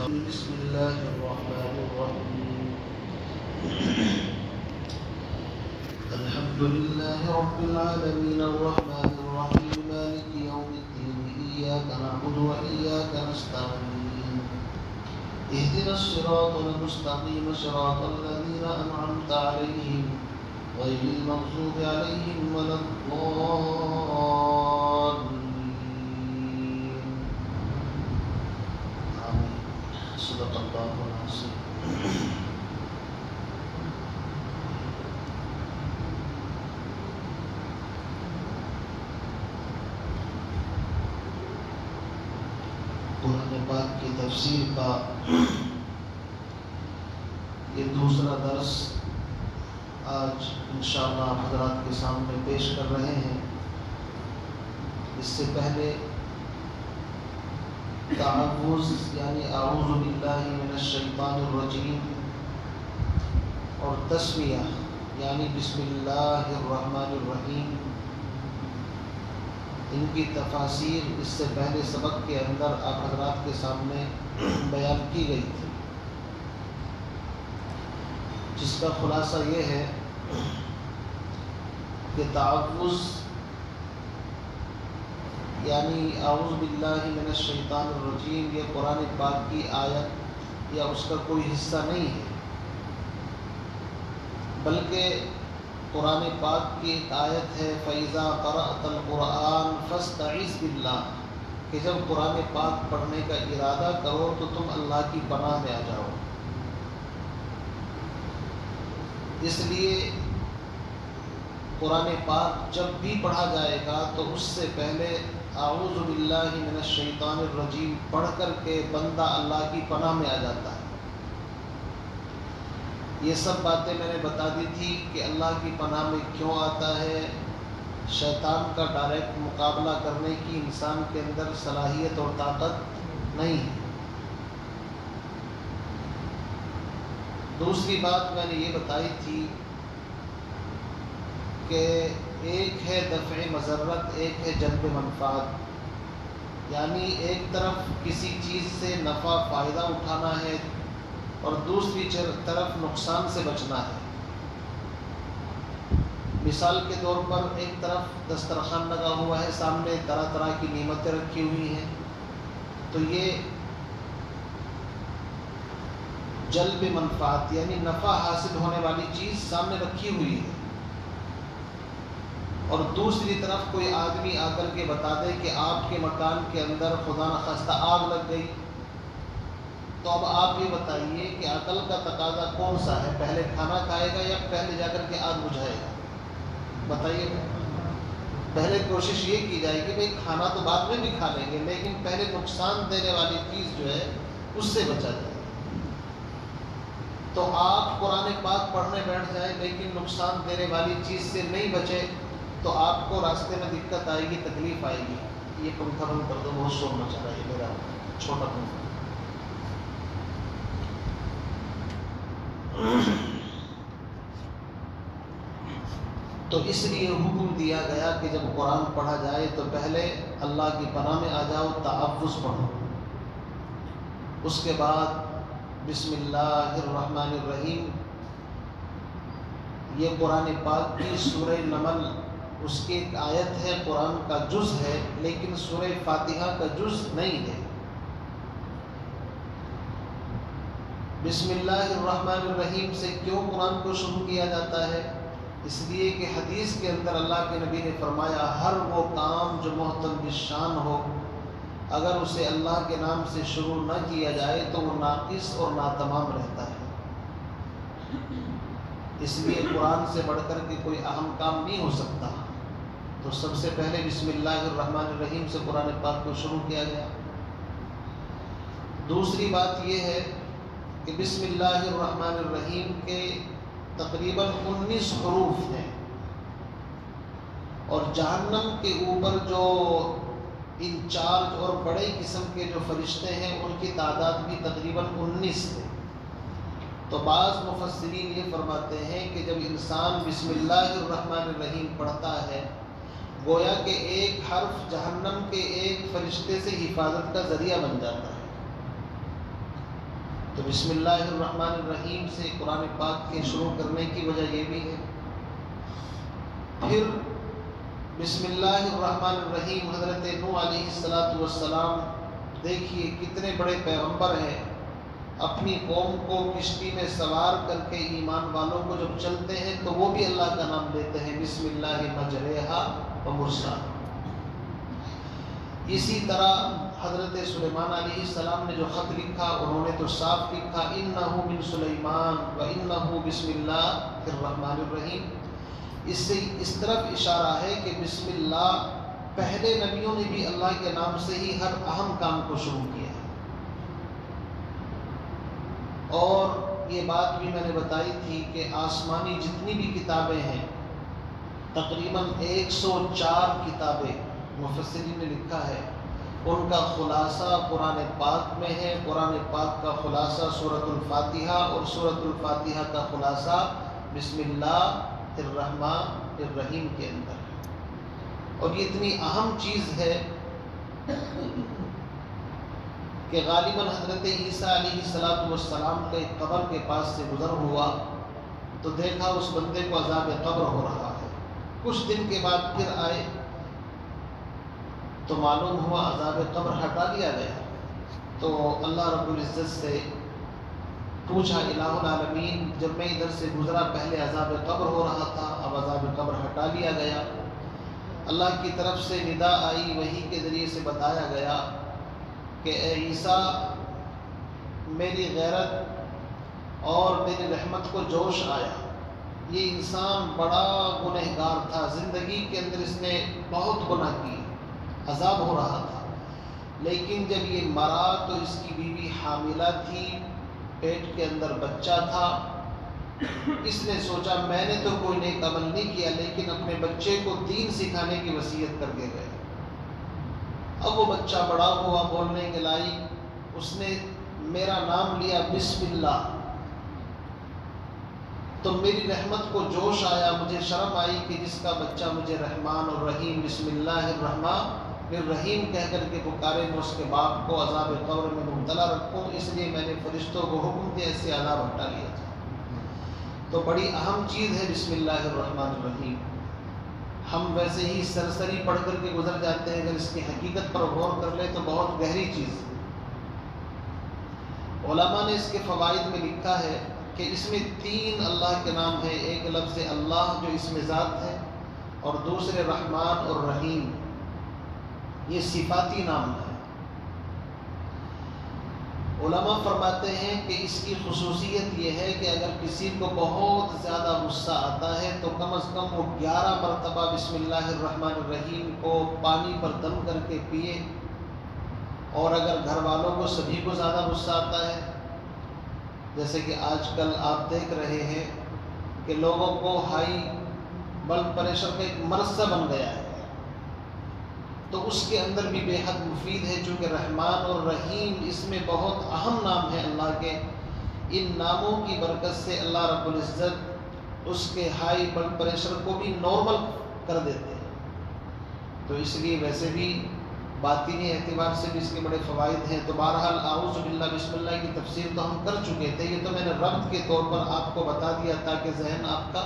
بسم الله الرحمن الرحيم الحمد لله رب العالمين الرحمن الرحيم مالك يوم الدين إياك نعبد وإياك نستعين اهدنا الصراط المستقيم صراط الذين أنعمت عليهم غير المغضوب عليهم ولا الضالين آمين صدق الله العظيم قرآن پاک کی تفسیر کا یہ دوسرا درس آج انشاءاللہ حضرات کے سامنے پیش کر رہے ہیں۔ اس سے پہلے تعوذ یعنی اعوذ باللہ من الشیطان الرجیم اور تسمیہ یعنی بسم اللہ الرحمن الرحیم، ان کی تفاسیر اس سے پہلے سبق کے اندر آپ حضرات کے سامنے بیان کی گئی تھی، جس کا خلاصہ یہ ہے کہ تعوذ یعنی اعوذ باللہ من الشیطان الرجیم یہ قرآن پاک کی آیت یا اس کا کوئی حصہ نہیں ہے، بلکہ قرآن پاک کی ایک آیت ہے فَإِذَا قَرَأْتَ الْقُرْآنَ فَاسْتَعِذْ بِاللَّهِ کہ جب قرآن پاک پڑھنے کا ارادہ کرو تو تم اللہ کی پناہ میں آ جاؤ۔ اس لیے قرآن پاک جب بھی پڑھا جائے گا تو اس سے پہلے اعوذ باللہ من الشیطان الرجیم پڑھ کر کے بندہ اللہ کی پناہ میں آ جاتا ہے۔ یہ سب باتیں میں نے بتا دی تھی کہ اللہ کی پناہ میں کیوں آتا ہے۔ شیطان کا ڈائریکٹ مقابلہ کرنے کی انسان کے اندر صلاحیت اور طاقت نہیں ہے۔ دوسری بات میں نے یہ بتائی تھی کہ ایک ہے دفع مضرت، ایک ہے جلب منفعت، یعنی ایک طرف کسی چیز سے نفع فائدہ اٹھانا ہے اور دوسری طرف نقصان سے بچنا ہے۔ مثال کے طور پر ایک طرف دسترخوان لگا ہوا ہے، سامنے طرح طرح کی نعمتیں رکھی ہوئی ہیں، تو یہ جلب منفعت یعنی نفع حاصل ہونے والی چیز سامنے رکھی ہوئی ہے، اور دوسری طرف کوئی آدمی آ کر کے بتا دے کہ آپ کے مکان کے اندر خدا نخواستہ آگ لگ گئی، تو اب آپ یہ بتائیے کہ عقل کا تقاضا کون سا ہے، پہلے کھانا کھائے گا یا پہلے جا کر کے آگ بجھائے گا؟ بتائیے۔ پہلے کوشش یہ کی جائے کہ بھئی کھانا تو بعد میں بھی کھا لیں گے، لیکن پہلے نقصان دینے والی چیز جو ہے اس سے بچا جائے۔ تو آپ قرآن پاک پڑھنے بیٹھ جائیں لیکن نقصان دینے والی چیز سے نہیں بچے تو آپ کو راستے میں دقت آئے گی، تکلیف آئے گی۔ یہ پنکھا بند کر دو، بہت شور مچا رہا ہے یہ میرا چھوٹا پنکھا۔ تو اس لیے حکم دیا گیا کہ جب قرآن پڑھا جائے تو پہلے اللہ کی پناہ میں آ جاؤ، تعوذ پڑھو، اس کے بعد بسم اللہ الرحمن الرحیم۔ یہ قرآن پاک کی سورہ نمل اس کی ایک آیت ہے، قرآن کا جز ہے، لیکن سورہ فاتحہ کا جز نہیں ہے۔ بسم اللہ الرحمن الرحیم سے کیوں قرآن کو شروع کیا جاتا ہے؟ اس لیے کہ حدیث کے اندر اللہ کے نبی نے فرمایا ہر وہ کام جو محتم بالشان ہو اگر اسے اللہ کے نام سے شروع نہ کیا جائے تو وہ ناقص اور ناتمام رہتا ہے۔ اس لیے قرآن سے بڑھ کر کے کوئی اہم کام نہیں ہو سکتا، تو سب سے پہلے بسم اللہ الرحمن الرحیم سے قرآن پاک کو شروع کیا گیا۔ دوسری بات یہ ہے کہ بسم اللہ الرحمن الرحیم کے تقریباً 19 حروف ہیں، اور جہنم کے اوپر جو انچارج اور بڑے قسم کے جو فرشتے ہیں ان کی تعداد بھی تقریباً 19 ہے۔ تو بعض مفسرین یہ فرماتے ہیں کہ جب انسان بسم اللہ الرحمن الرحیم پڑھتا ہے گویا کہ ایک حرف جہنم کے ایک فرشتے سے حفاظت کا ذریعہ بن جاتا ہے۔ تو بسم اللہ الرحمن الرحیم سے قرآن پاک کے شروع کرنے کی وجہ یہ بھی ہے۔ پھر بسم اللہ الرحمن الرحیم، حضرت نوح علیہ السلام دیکھیے کتنے بڑے پیغمبر ہیں، اپنی قوم کو کشتی میں سوار کر کے ایمان والوں کو جب چلتے ہیں تو وہ بھی اللہ کا نام لیتے ہیں، بسم اللہ مجریہا و مرساہا۔ اسی طرح حضرت سلیمان علیہ السلام نے جو خط لکھا انہوں نے تو صاف لکھا انہ من سلیمان و انہ بسم اللہ الرحمن الرحیم۔ اس سے اس طرف اشارہ ہے کہ بسم اللہ پہلے نبیوں نے بھی اللہ کے نام سے ہی ہر اہم کام کو شروع کیا ہے۔ اور یہ بات بھی میں نے بتائی تھی کہ آسمانی جتنی بھی کتابیں ہیں، تقریباً 104 کتابیں مفسرین نے لکھا ہے، ان کا خلاصہ قرآن پاک میں ہے۔ قرآن پاک کا خلاصہ سورۃ الفاتحہ اور سورۃ الفاتحہ کا خلاصہ بسم اللہ الرحمن الرحیم کے اندر ہے۔ اور یہ اتنی اہم چیز ہے کہ غالباً حضرت عیسیٰ علیہ السلام کے قبر کے پاس سے گزر ہوا تو دیکھا اس بندے کو عذاب قبر ہو رہا ہے۔ کچھ دن کے بعد پھر آئے تو معلوم ہوا عذاب قبر ہٹا دیا گیا۔ تو اللہ رب العزت سے پوچھا الہ العالمین، جب میں ادھر سے گزرا پہلے عذاب قبر ہو رہا تھا، اب عذاب قبر ہٹا لیا گیا۔ اللہ کی طرف سے ندا آئی، وحی کے ذریعے سے بتایا گیا کہ اے عیسیٰ، میری غیرت اور میری رحمت کو جوش آیا۔ یہ انسان بڑا گنہگار تھا، زندگی کے اندر اس نے بہت گناہ کی، عذاب ہو رہا تھا، لیکن جب یہ مرا تو اس کی بیوی حاملہ تھی، پیٹ کے اندر بچہ تھا۔ اس نے سوچا میں نے تو کوئی نیک عمل نہیں کیا، لیکن اپنے بچے کو دین سکھانے کی وصیت کر کے گئے۔ اب وہ بچہ بڑا ہوا، بولنے کے لائق، اس نے میرا نام لیا بسم اللہ، تو میری رحمت کو جوش آیا، مجھے شرم آئی کہ جس کا بچہ مجھے رحمان اور رحیم بسم اللہ الرحمن الرحیم کہہ کر کے پکارے، میں اس کے باپ کو عذاب قبر میں مبتلا رکھوں، اس لیے میں نے فرشتوں کو حکم دیا اس سے عذاب ہٹا لیا تھا۔ تو بڑی اہم چیز ہے بسم اللہ الرحمن الرحیم۔ ہم ویسے ہی سرسری پڑھ کر کے گزر جاتے ہیں، اگر اس کی حقیقت پر غور کر لیں تو بہت گہری چیز ہے۔ علماء نے اس کے فوائد میں لکھا ہے کہ اس میں 3 اللہ کے نام ہیں، ایک لفظ اللہ جو اسم ذات ہے، اور دوسرے رحمان اور رحیم، یہ صفاتی نام ہے۔ علماء فرماتے ہیں کہ اس کی خصوصیت یہ ہے کہ اگر کسی کو بہت زیادہ غصہ آتا ہے تو کم از کم وہ 11 مرتبہ بسم اللہ الرحمن الرحیم کو پانی پر دم کر کے پیے، اور اگر گھر والوں کو سبھی کو زیادہ غصہ آتا ہے، جیسے کہ آج کل آپ دیکھ رہے ہیں کہ لوگوں کو ہائی بلڈ پریشر کا ایک مرض سا بن گیا ہے، تو اس کے اندر بھی بے حد مفید ہے، چونکہ رحمان اور رحیم اس میں بہت اہم نام ہے اللہ کے۔ ان ناموں کی برکت سے اللہ رب العزت اس کے ہائی بلڈ پریشر کو بھی نارمل کر دیتے ہیں۔ تو اس لیے ویسے بھی باطنی اعتبار سے بھی اس کے بڑے فوائد ہیں۔ تو بہرحال اعوذ باللہ بسم اللہ کی تفسیر تو ہم کر چکے تھے، یہ تو میں نے ربط کے طور پر آپ کو بتا دیا تاکہ ذہن آپ کا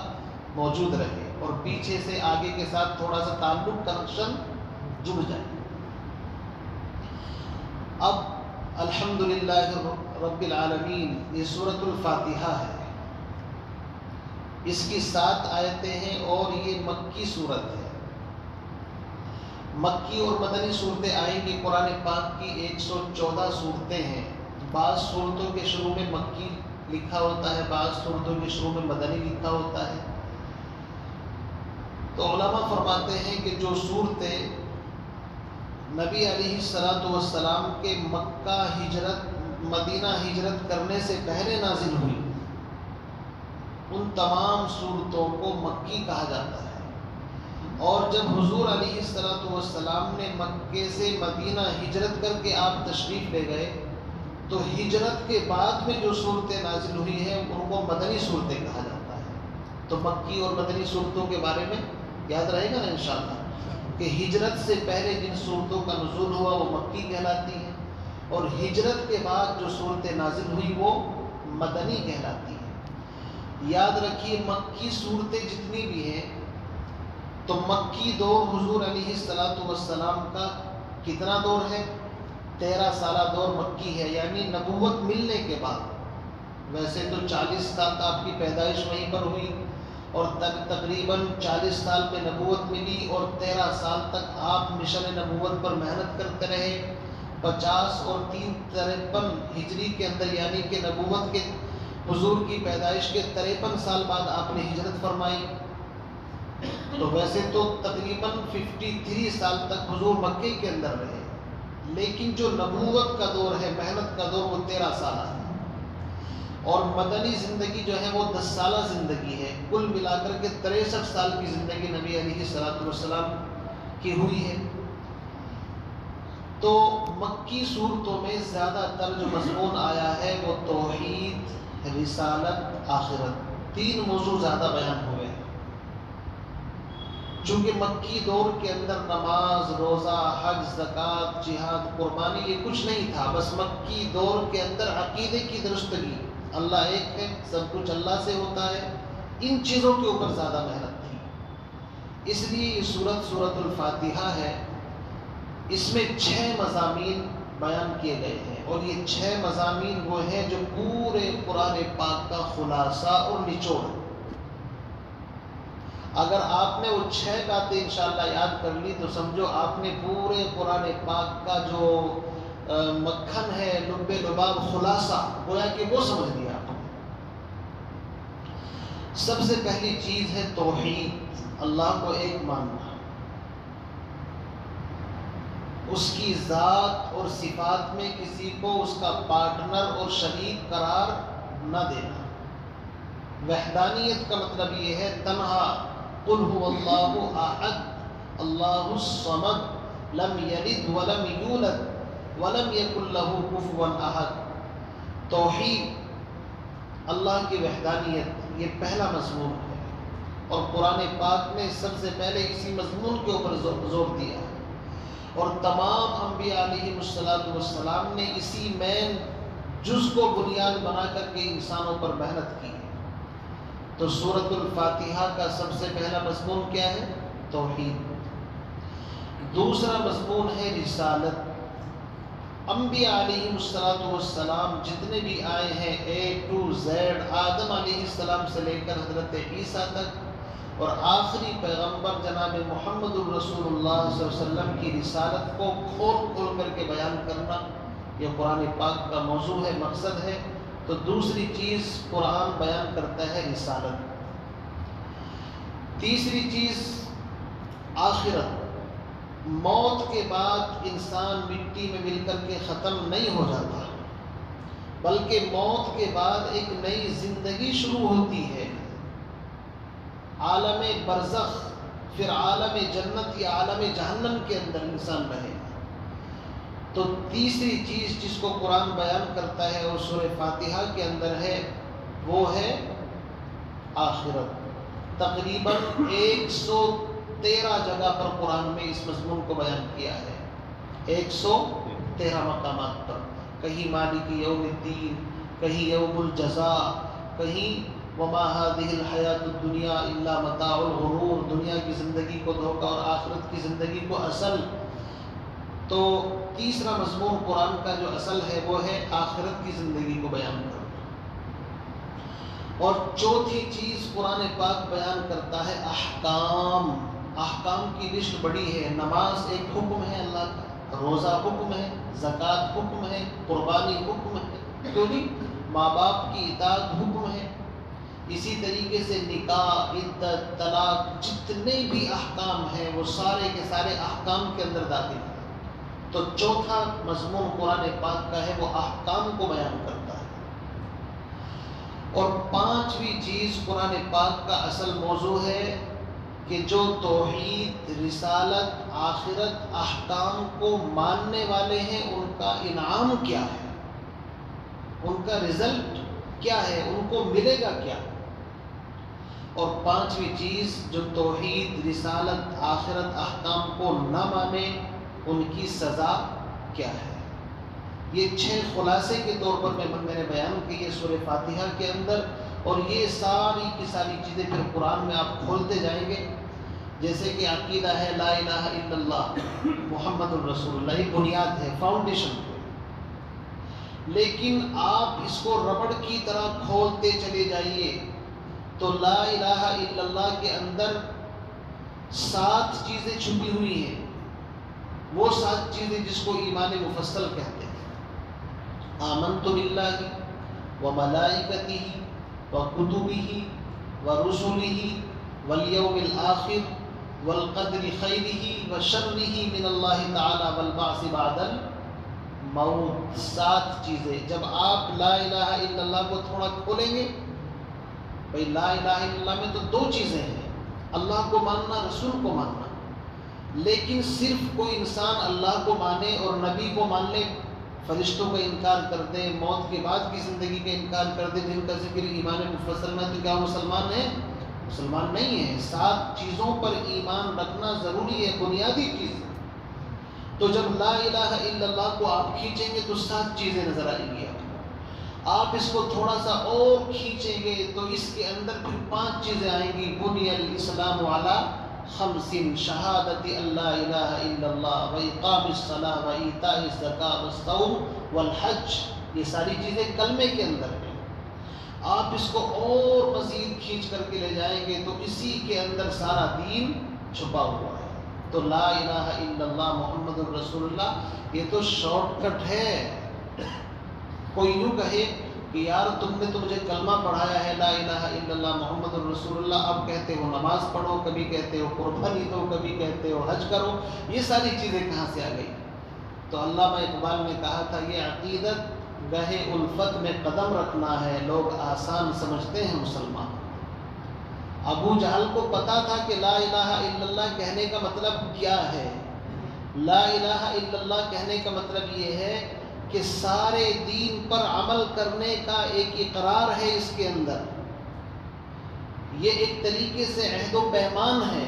موجود رہے اور پیچھے سے آگے کے ساتھ تھوڑا سا تعلق کنیکشن جڑ جائے۔ اب الحمدللہ رب العالمین، یہ سورۃ الفاتحہ ہے، اس کی 7 آیتیں ہیں اور یہ مکی صورت ہے۔ مکی اور مدنی صورتیں آئیں گی۔ قرآن پاک کی 114 صورتیں ہیں، بعض صورتوں کے شروع میں مکی لکھا ہوتا ہے، بعض صورتوں کے شروع میں مدنی لکھا ہوتا ہے۔ تو علماء فرماتے ہیں کہ جو صورتیں نبی علیہ السلام کے مکہ ہجرت مدینہ ہجرت کرنے سے پہلے نازل ہوئی، ان تمام صورتوں کو مکی کہا جاتا ہے۔ اور جب حضور علیہ السلام نے مکے سے مدینہ ہجرت کر کے آپ تشریف لے گئے تو ہجرت کے بعد میں جو صورتیں نازل ہوئی ہیں ان کو مدنی صورتیں کہا جاتا ہے۔ تو مکی اور مدنی صورتوں کے بارے میں یاد رہے گا نا انشاءاللہ کہ ہجرت سے پہلے جن صورتوں کا نزول ہوا وہ مکی کہلاتی ہیں، اور ہجرت کے بعد جو صورت نازل ہوئی وہ مدنی کہلاتی ہے۔ یاد رکھیے مکی صورتیں جتنی بھی ہیں تو مکی دور حضور علیہ السلام کا کتنا دور ہے؟ 13 سالہ دور مکی ہے، یعنی نبوت ملنے کے بعد۔ ویسے تو 40 سال آپ کی پیدائش وہیں پر ہوئی اور تقریباً 40 سال میں نبوت ملی اور 13 سال تک آپ مشن نبوت پر محنت کرتے رہے۔ 50 اور 53 ہجری کے اندر یعنی کہ نبوت کے حضور کی پیدائش کے 53 سال بعد آپ نے ہجرت فرمائی۔ تو ویسے تو تقریباً 53 سال تک حضور مکے کے اندر رہے، لیکن جو نبوت کا دور ہے، محنت کا دور، وہ 13 سالہ ہے۔ اور مدنی زندگی جو ہے وہ 10 سالہ زندگی ہے۔ کل ملا کر کے 63 سال کی زندگی نبی علیہ السلام کی ہوئی ہے۔ تو مکی صورتوں میں زیادہ تر جو مضمون آیا ہے وہ توحید، رسالت، آخرت، 3 موضوع زیادہ بیان ہوئے ہیں۔ چونکہ مکی دور کے اندر نماز، روزہ، حج، زکوٰۃ، جہاد، قربانی یہ کچھ نہیں تھا، بس مکی دور کے اندر عقیدے کی درستگی، اللہ ایک ہے، سب کچھ اللہ سے ہوتا ہے، ان چیزوں کے اوپر زیادہ محنت تھی۔ اس لیے یہ سورت الفاتحہ ہے، اس میں 6 مضامین بیان کیے گئے ہیں، اور یہ 6 مضامین وہ ہیں جو پورے قرآن پاک کا خلاصہ اور نچوڑ۔ اگر آپ نے وہ 6 باتیں انشاءاللہ یاد کر لی تو سمجھو آپ نے پورے قرآن پاک کا جو مکھن ہے، لب لباب، خلاصہ، گویا کہ وہ سمجھ لیا آپ نے۔ سب سے پہلی چیز ہے توحید، اللہ کو ایک ماننا، اس کی ذات اور صفات میں کسی کو اس کا پارٹنر اور شریک قرار نہ دینا۔ وحدانیت کا مطلب یہ ہے تنہا، قل هو اللہ احد اللہ الصمد لم یلد ولم یولد ولم یکن له کفوا احد۔ توحید، اللہ کی وحدانیت، یہ پہلا مضمون ہے، اور قرآن پاک نے سب سے پہلے اسی مضمون کے اوپر زور دیا ہے، اور تمام انبیاء علیہ السلام نے اسی مین جز کو بنیاد بنا کر کے انسانوں پر محنت کی ہے۔ تو سورۃ الفاتحہ کا سب سے پہلا مضمون کیا ہے؟ توحید۔ دوسرا مضمون ہے رسالت۔ انبیاء علیہ السلام جتنے بھی آئے ہیں A to Z، آدم علیہ السلام سے لے کر حضرت عیسیٰ تک، اور آخری پیغمبر جناب محمد الرسول اللہ صلی اللہ علیہ وسلم کی رسالت کو کھول کر کے بیان کرنا، یہ قرآن پاک کا موضوع ہے، مقصد ہے۔ تو دوسری چیز قرآن بیان کرتا ہے رسالت۔ تیسری چیز آخرت، موت کے بعد انسان مٹی میں مل کر کے ختم نہیں ہو جاتا، بلکہ موت کے بعد ایک نئی زندگی شروع ہوتی ہے، عالم برزخ، پھر عالم جنت یا عالم جہنم کے اندر انسان رہے گا۔ تو تیسری چیز جس کو قرآن بیان کرتا ہے اور سورہ فاتحہ کے اندر ہے وہ ہے آخرت۔ تقریباً 113 جگہ پر قرآن میں اس مضمون کو بیان کیا ہے، 113 مقامات پر، کہیں مالک یوم الدین، کہیں یوم الجزاء، کہیں وما هذه الحیات الدنیا الا متاع الغرور، دنیا کی زندگی کو دھوکہ اور آخرت کی زندگی کو اصل۔ تو تیسرا مضمون قرآن کا جو اصل ہے وہ ہے آخرت کی زندگی کو بیان کرنا۔ اور چوتھی چیز قرآن پاک بیان کرتا ہے احکام۔ احکام کی لسٹ بڑی ہے، نماز ایک حکم ہے اللہ کا، روزہ حکم ہے، زکوٰۃ حکم ہے، قربانی حکم ہے، کیوں نہیں، ماں باپ کی اطاعت حکم ہے، اسی طریقے سے نکاح، عدت، طلاق، جتنے بھی احکام ہیں وہ سارے کے سارے احکام کے اندر داخل ہیں۔ تو چوتھا مضمون قرآن پاک کا ہے وہ احکام کو بیان کرتا ہے۔ اور پانچویں چیز قرآن پاک کا اصل موضوع ہے کہ جو توحید، رسالت، آخرت، احکام کو ماننے والے ہیں ان کا انعام کیا ہے، ان کا رزلٹ کیا ہے، ان کو ملے گا کیا۔ اور پانچویں چیز جو توحید، رسالت، آخرت، احکام کو نہ مانے ان کی سزا کیا ہے۔ یہ 6 خلاصے کے طور پر میں نے بیان کی ہے سورہ فاتحہ کے اندر، اور یہ ساری کی ساری چیزیں پھر قرآن میں آپ کھولتے جائیں گے. جیسے کہ عقیدہ ہے لا الہ الا اللہ محمد الرسول اللہ، یہ بنیاد ہے، فاؤنڈیشن ہے. لیکن آپ اس کو ربڑ کی طرح کھولتے چلے جائیے تو لا الہ الا اللہ کے اندر 7 چیزیں چھپی ہوئی ہیں. وہ 7 چیزیں جس کو ایمان مفصل کہتے ہیں. آمنت باللہ وملائکتہ وکتبہ ورسلہ والیوم الآخر والقدر خیرہ وشرہ من اللہ تعالی والبعث بعد الموت. 7 چیزیں. جب آپ لا الہ الا اللہ کو تھوڑا کھولیں گے، بھئی لا الہ الا اللہ میں تو 2 چیزیں ہیں، اللہ کو ماننا، رسول کو ماننا. لیکن صرف کوئی انسان اللہ کو مانے اور نبی کو مان لے، فرشتوں کا انکار کر دے، موت کے بعد کی زندگی کا انکار کر دے، جن کا ذکر ایمان مفصل میں، تو کیا مسلمان ہے؟ مسلمان نہیں ہے. 7 چیزوں پر ایمان رکھنا ضروری ہے، بنیادی چیز. تو جب لا الہ الا اللہ کو آپ کھینچیں گے تو 7 چیزیں نظر آئیں گی. آپ اس کو تھوڑا سا اور کھینچیں گے تو اس کے اندر پھر 5 چیزیں آئیں گی. بنی الاسلام علی 5 شہادت اللہ الہ الا اللہ واقام الصلاۃ وایتاء الزکاۃ والصوم والحج. یہ ساری چیزیں کلمے کے اندر ہیں. آپ اس کو اور مزید کھینچ کر کے لے جائیں گے تو اسی کے اندر سارا دین چھپا ہوا ہے. تو لا الہ الا اللہ محمد الرسول اللہ یہ تو شارٹ کٹ ہے. کوئی یوں کہے کہ یار تم نے تو مجھے کلمہ پڑھایا ہے لا الہ الا اللہ محمد الرسول اللہ، اب کہتے ہو نماز پڑھو، کبھی کہتے ہو قربانی دو، کبھی کہتے ہو حج کرو، یہ ساری چیزیں کہاں سے آ گئی؟ تو علامہ اقبال نے کہا تھا یہ عقیدت گہے الفت میں قدم رکھنا ہے، لوگ آسان سمجھتے ہیں مسلمان. ابو جہل کو پتا تھا کہ لا الہ الا اللہ کہنے کا مطلب کیا ہے. لا الہ الا اللہ کہنے کا مطلب یہ ہے کہ سارے دین پر عمل کرنے کا ایک اقرار ہے اس کے اندر. یہ ایک طریقے سے عہد و پیمان ہے.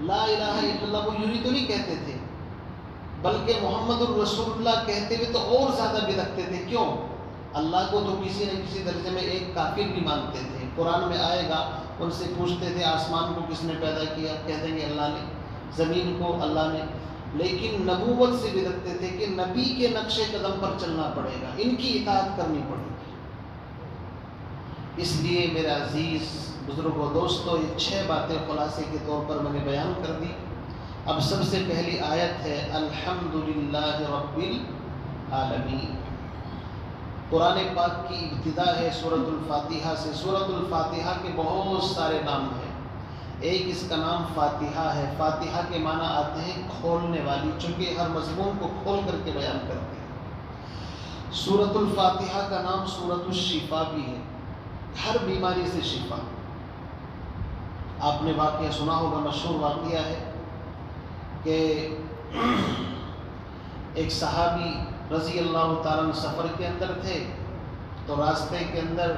لا الہ الا اللہ کو یوں ہی تو نہیں کہتے تھے، بلکہ محمد الرسول اللہ کہتے ہوئے تو اور زیادہ بدکتے تھے. کیوں؟ اللہ کو تو کسی نہ کسی درجے میں ایک کافر بھی مانتے تھے. قرآن میں آئے گا، ان سے پوچھتے تھے آسمان کو کس نے پیدا کیا، کہہ دیں گے اللہ نے. زمین کو اللہ نے. لیکن نبوت سے بدکتے تھے کہ نبی کے نقش قدم پر چلنا پڑے گا، ان کی اطاعت کرنی پڑے گی. اس لیے میرے عزیز بزرگوں دوستو، یہ 6 باتیں خلاصے کے طور پر میں نے بیان کر دی. اب سب سے پہلی آیت ہے الحمدللہ رب العالمین. قرآن پاک کی ابتدا ہے سورۃ الفاتحہ سے. سورۃ الفاتحہ کے بہت سارے نام ہیں. ایک اس کا نام فاتحہ ہے. فاتحہ کے معنی آتے ہیں کھولنے والی، چونکہ ہر مضمون کو کھول کر کے بیان کرتے ہیں. سورۃ الفاتحہ کا نام سورۃ الشفا بھی ہے، ہر بیماری سے شفا. آپ نے واقعہ سنا ہوگا، مشہور واقعہ ہے کہ ایک صحابی رضی اللہ تعالیٰ سفر کے اندر تھے، تو راستے کے اندر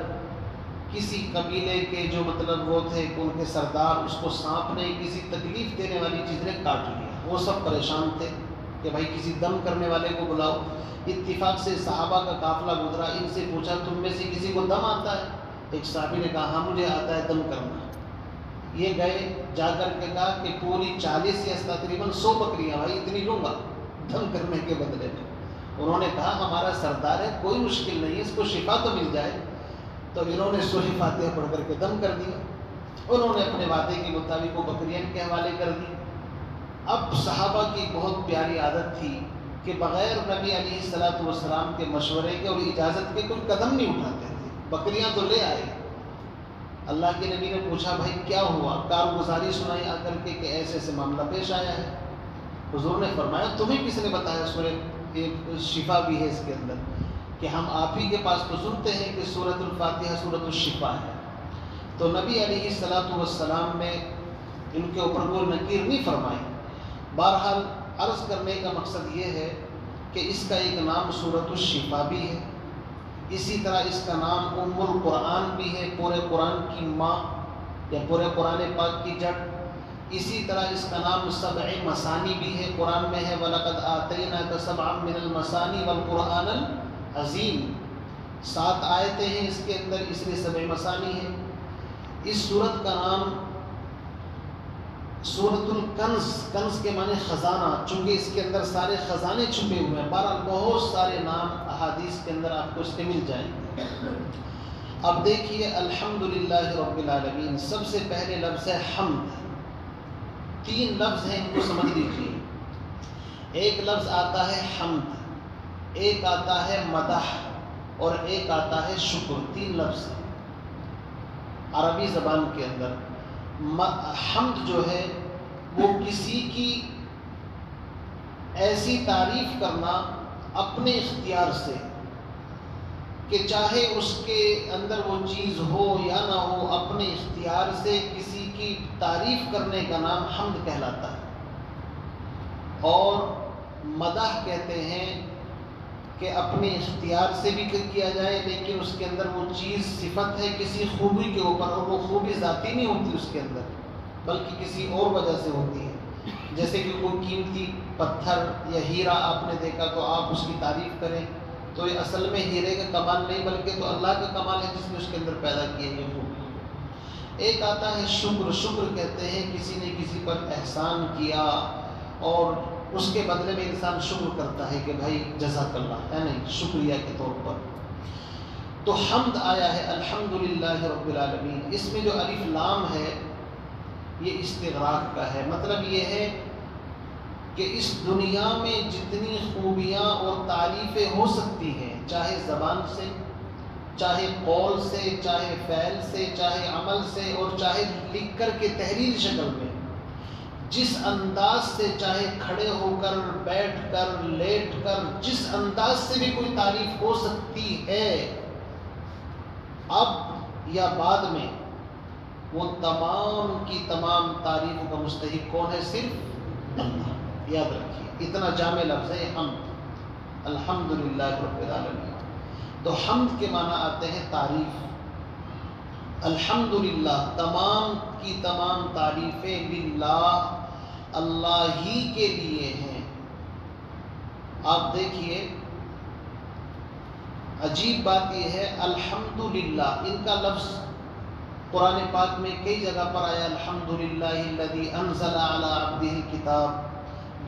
کسی قبیلے کے جو مطلب وہ تھے کہ ان کے سردار، اس کو سانپ نے کسی تکلیف دینے والی چیز نے کاٹ لیا. وہ سب پریشان تھے کہ بھائی کسی دم کرنے والے کو بلاؤ. اتفاق سے صحابہ کا قافلہ گزرا، ان سے پوچھا تم میں سے کسی کو دم آتا ہے؟ ایک صحابی نے کہا ہاں مجھے آتا ہے دم کرنا. یہ گئے، جا کر کے کہا کہ پوری 40 یا تقریباً 100 بکریاں بھائی اتنی لوں گا دم کرنے کے بدلے میں. انہوں نے کہا ہمارا سردار ہے، کوئی مشکل نہیں ہے، اس کو شفا تو مل جائے. تو انہوں نے سورہ فاتحہ پڑھ کر کے دم کر دیا. انہوں نے اپنے وعدے کے مطابق وہ بکریاں کے حوالے کر دی. اب صحابہ کی بہت پیاری عادت تھی کہ بغیر نبی علیہ الصلوۃ والسلام کے مشورے کے اور اجازت کے کوئی قدم نہیں اٹھاتے تھے. بکریاں تو لے آئے. اللہ کے نبی نے پوچھا بھائی کیا ہوا؟ کارگزاری سنائی آ کر کے کہ ایسے ایسے معاملہ پیش آیا ہے. حضور نے فرمایا تمہیں کس نے بتایا سورہ شفا بھی ہے اس کے اندر؟ کہ ہم آپ ہی کے پاس تو سنتے ہیں کہ سورۃ الفاتحہ سورۃ الشفا ہے. تو نبی علیہ الصلوۃ والسلام نے ان کے اوپر کوئی نکیر نہیں فرمائی. بہرحال عرض کرنے کا مقصد یہ ہے کہ اس کا ایک نام سورۃ الشفا بھی ہے، اسی طرح اس کا نام ام القرآن بھی ہے، پورے قرآن کی ماں یا پورے قرآن پاک کی جڑ. اسی طرح اس کا نام سبع مثانی بھی ہے، قرآن میں ہے وَلَقَدْ آتَيْنَاكَ سَبْعًا مِّنَ الْمَثَانِي وَالْقُرْآنَ الْعَظِيمِ، 7 آیتیں ہیں اس کے اندر، اس لیے سبع مثانی ہے۔ اس سورت کا نام سورۃ الکنز، کنز کے معنی خزانہ، چونکہ اس کے اندر سارے خزانے چھپے ہوئے ہیں۔ بہرحال بہت سارے نام احادیث کے اندر آپ کو اس کے مل جائیں گے۔ اب دیکھیے الحمدللہ رب العالمین، سب سے پہلے لفظ ہے حمد۔ 3 لفظ ہیں، ان کو سمجھ لیجیے۔ ایک لفظ آتا ہے حمد، ایک آتا ہے مدح، اور ایک آتا ہے شکر۔ 3 لفظ ہیں عربی زبان کے اندر۔ حمد جو ہے وہ کسی کی ایسی تعریف کرنا اپنے اختیار سے کہ چاہے اس کے اندر وہ چیز ہو یا نہ ہو، اپنے اختیار سے کسی کی تعریف کرنے کا نام حمد کہلاتا ہے۔ اور مدح کہتے ہیں کہ اپنے اختیار سے بھی کیا جائے، لیکن اس کے اندر وہ چیز صفت ہے کسی خوبی کے اوپر، اور وہ خوبی ذاتی نہیں ہوتی اس کے اندر، بلکہ کسی اور وجہ سے ہوتی ہے۔ جیسے کہ کوئی قیمتی پتھر یا ہیرا آپ نے دیکھا تو آپ اس کی تعریف کریں، تو یہ اصل میں ہیرے کا کمال نہیں بلکہ تو اللہ کا کمال ہے جس نے اس کے اندر پیدا کیا یہ خوبی۔ ایک آتا ہے شکر، شکر کہتے ہیں کسی نے کسی پر احسان کیا اور اس کے بدلے میں انسان شکر کرتا ہے کہ بھائی جزاک اللہ، ہے نہیں، شکریہ کے طور پر۔ تو حمد آیا ہے الحمدللہ رب العالمین، اس میں جو الف لام ہے یہ استغراق کا ہے، مطلب یہ ہے کہ اس دنیا میں جتنی خوبیاں اور تعریفیں ہو سکتی ہیں، چاہے زبان سے، چاہے قول سے، چاہے فعل سے، چاہے عمل سے، اور چاہے لکھ کر کے تحریر شکل میں، جس انداز سے چاہے کھڑے ہو کر، بیٹھ کر، لیٹ کر، جس انداز سے بھی کوئی تعریف ہو سکتی ہے اب یا بعد میں، وہ تمام کی تمام تعریفوں کا مستحق کون ہے؟ صرف اللہ۔ یاد رکھیے اتنا جامع لفظ ہے حمد، الحمدللہ رب العالمین۔ تو حمد کے معنی آتے ہیں تعریف۔ الحمدللہ، تمام کی تمام تعریفیں للہ، اللہ ہی کے لیے ہیں۔ آپ دیکھیے عجیب بات یہ ہے، الحمدللہ ان کا لفظ قرآن پاک میں کئی جگہ پر آیا، الحمدللہ الذی انزل علی عبدہ الکتاب۔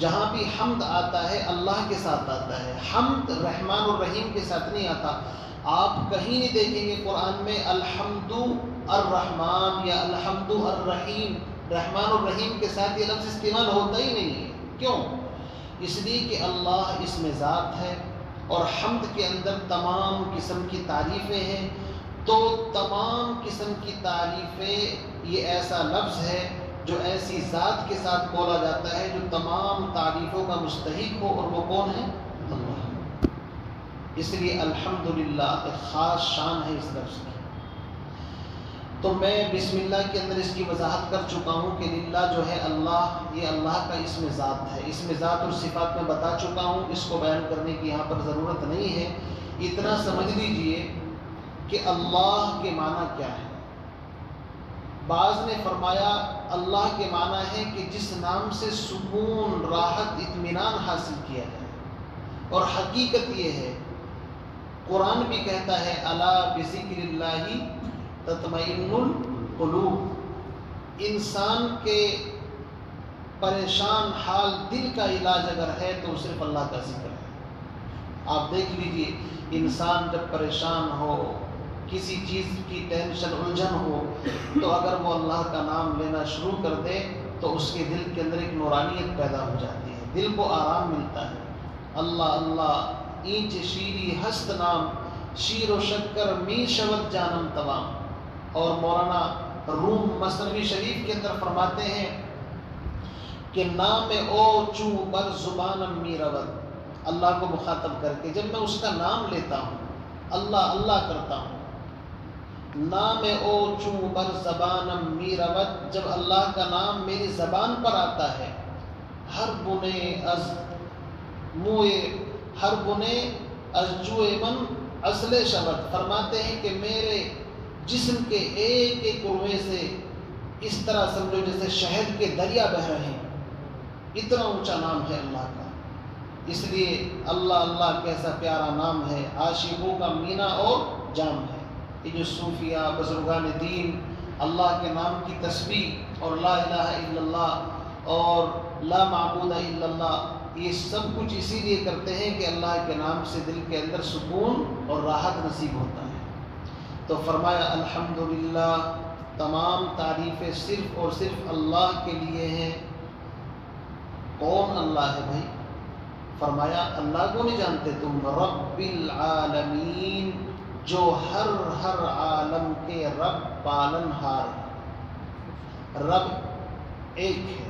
جہاں بھی حمد آتا ہے اللہ کے ساتھ آتا ہے، حمد رحمان الرحیم کے ساتھ نہیں آتا۔ آپ کہیں نہیں دیکھیں گے قرآن میں الحمد الرحمن یا الحمد الرحیم، رحمان الرحیم کے ساتھ یہ لفظ استعمال ہوتا ہی نہیں ہے۔ کیوں؟ اس لیے کہ اللہ اس میں ذات ہے، اور حمد کے اندر تمام قسم کی تعریفیں ہیں۔ تو تمام قسم کی تعریفیں یہ ایسا لفظ ہے جو ایسی ذات کے ساتھ بولا جاتا ہے جو تمام تعریفوں کا مستحق ہو، اور وہ کون ہے؟ اللہ۔ اس لیے الحمدللہ ایک خاص شان ہے اس لفظ کی۔ تو میں بسم اللہ کے اندر اس کی وضاحت کر چکا ہوں کہ للہ جو ہے اللہ، یہ اللہ کا اسم ذات ہے۔ اسم ذات اور صفات میں بتا چکا ہوں، اس کو بیان کرنے کی یہاں پر ضرورت نہیں ہے۔ اتنا سمجھ لیجئے کہ اللہ کے معنی کیا ہے۔ بعض نے فرمایا اللہ کے معنی ہے کہ جس نام سے سکون، راحت، اطمینان حاصل کیا جائے، اور حقیقت یہ ہے قرآن بھی کہتا ہے الا بذکر اللہ تطمئن القلوب۔ انسان کے پریشان حال دل کا علاج اگر ہے تو صرف اللہ کا ذکر ہے۔ آپ دیکھ لیجئے انسان جب پریشان ہو، کسی چیز کی ٹینشن، الجھن ہو، تو اگر وہ اللہ کا نام لینا شروع کر دے تو اس کے دل کے اندر ایک نورانیت پیدا ہو جاتی ہے، دل کو آرام ملتا ہے۔ اللہ اللہ اینچ شیری ہست نام، شیر و شکر می شود جانم تمام۔ اور مولانا روم مثنوی شریف کے اندر فرماتے ہیں کہ نام او چو بر زبانم می رود، اللہ کو مخاطب کر کے جب میں اس کا نام لیتا ہوں، اللہ اللہ کرتا ہوں، نام او چو بر زبانم می رود، جب اللہ کا نام میری زبان پر آتا ہے، ہر بنے از موئے، ہر بنے از جوئے من اصل شود، فرماتے ہیں کہ میرے جسم کے ایک ایک روئے سے اس طرح سمجھو جیسے شہد کے دریا بہہ رہے ہیں، اتنا اونچا نام ہے اللہ کا۔ اس لیے اللہ اللہ کیسا پیارا نام ہے، عاشقوں کا مینا اور جام ہے۔ یہ جو صوفیہ بزرگان دین اللہ کے نام کی تسبیح اور لا الہ الا اللہ اور لا معبود الا اللہ، یہ سب کچھ اسی لیے کرتے ہیں کہ اللہ کے نام سے دل کے اندر سکون اور راحت نصیب ہوتا ہے۔ تو فرمایا الحمدللہ، تمام تعریفیں صرف اور صرف اللہ کے لیے ہیں۔ کون اللہ ہے بھائی؟ فرمایا اللہ کو نہیں جانتے تم؟ رب العالمین، جو ہر عالم کے رب پالن ہار ہے۔ رب ایک ہے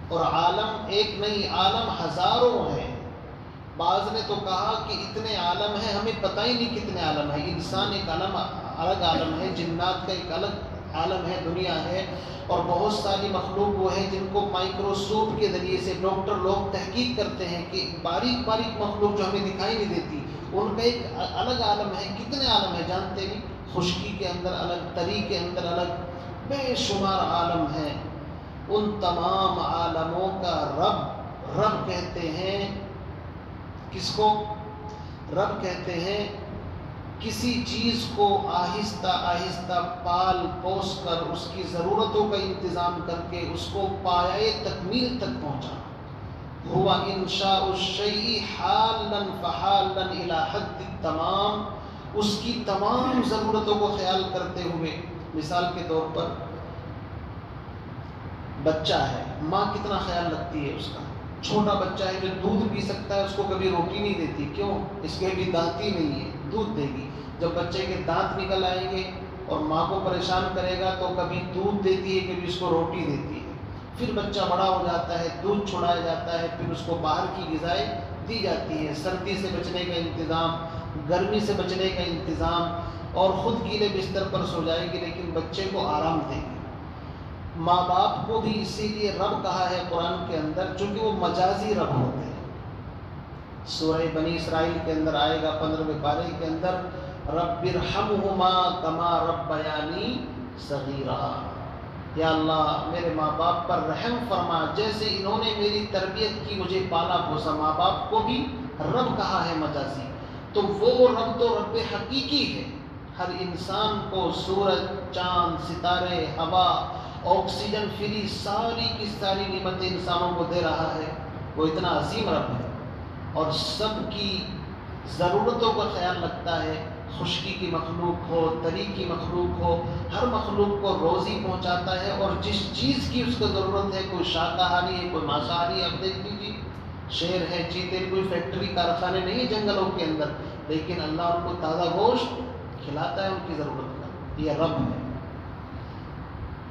اور عالم ایک نہیں، عالم ہزاروں ہے۔ بعض نے تو کہا کہ اتنے عالم ہیں ہمیں پتہ ہی نہیں کتنے عالم ہیں۔ انسان ایک عالم، الگ عالم ہے، جنات کا ایک الگ عالم ہے، دنیا ہے، اور بہت ساری مخلوق وہ ہے جن کو مائکروسکوپ کے ذریعے سے ڈاکٹر لوگ تحقیق کرتے ہیں کہ باریک باریک مخلوق جو ہمیں دکھائی نہیں دیتی، ان کا ایک الگ عالم ہے۔ کتنے عالم ہے جانتے نہیں؟ خشکی کے اندر الگ، تری کے اندر الگ، بے شمار عالم ہیں۔ ان تمام عالموں کا رب کہتے ہیں کس کو؟ رب کہتے ہیں کسی چیز کو آہستہ آہستہ پال پوس کر، اس کی ضرورتوں کا انتظام کر کے اس کو پایۂ تکمیل تک پہنچانا۔ ہوا انشاء الشیء حالا فحالا الی حد التمام، اس کی تمام ضرورتوں کو خیال کرتے ہوئے۔ مثال کے طور پر بچہ ہے، ماں کتنا خیال رکھتی ہے اس کا۔ چھوٹا بچہ ہے جو دودھ پی سکتا ہے، اس کو کبھی روٹی نہیں دیتی، کیوں؟ اس کے بھی دانت ہی نہیں ہے، دودھ دے گی۔ جب بچے کے دانت نکل آئیں گے اور ماں کو پریشان کرے گا تو کبھی دودھ دیتی ہے، کبھی اس کو روٹی دیتی ہے۔ پھر بچہ بڑا ہو جاتا ہے، دودھ چھڑایا جاتا ہے، پھر اس کو باہر کی غذائیں دی جاتی ہے، سردی سے بچنے کا انتظام، گرمی سے بچنے کا انتظام، اور خود گیلے بستر پر سو جائے گی لیکن بچے کو آرام دے گی۔ ماں باپ کو بھی اسی لیے رب کہا ہے قرآن کے اندر، چونکہ وہ مجازی رب ہوتے ہیں۔ سورہ بنی اسرائیل کے اندر آئے گا 15ویں پارے کے اندر، رب ارحمہما کما ربیانی صغیرا، یا اللہ میرے ماں باپ پر رحم فرما جیسے انہوں نے میری تربیت کی، مجھے پالا پوسا۔ ماں باپ کو بھی رب کہا ہے مجازی۔ تو وہ رب تو رب حقیقی ہے، ہر انسان کو سورج، چاند، ستارے، ہوا، آکسیجن فری، ساری کی ساری نعمتیں انسانوں کو دے رہا ہے۔ وہ اتنا عظیم رب ہے اور سب کی ضرورتوں کا خیال رکھتا ہے۔ خشکی کی مخلوق ہو، تری کی مخلوق ہو، ہر مخلوق کو روزی پہنچاتا ہے، اور جس چیز کی اس کو ضرورت ہے، کوئی شاکاہاری ہے، کوئی مانساہاری ہے، اب دیکھ لیجیے شیر ہے، چیتے، کوئی فیکٹری کارخانے نہیں جنگلوں کے اندر، لیکن اللہ ان کو تازہ گوشت کھلاتا ہے ان کی ضرورت کا۔ یہ رب ہے۔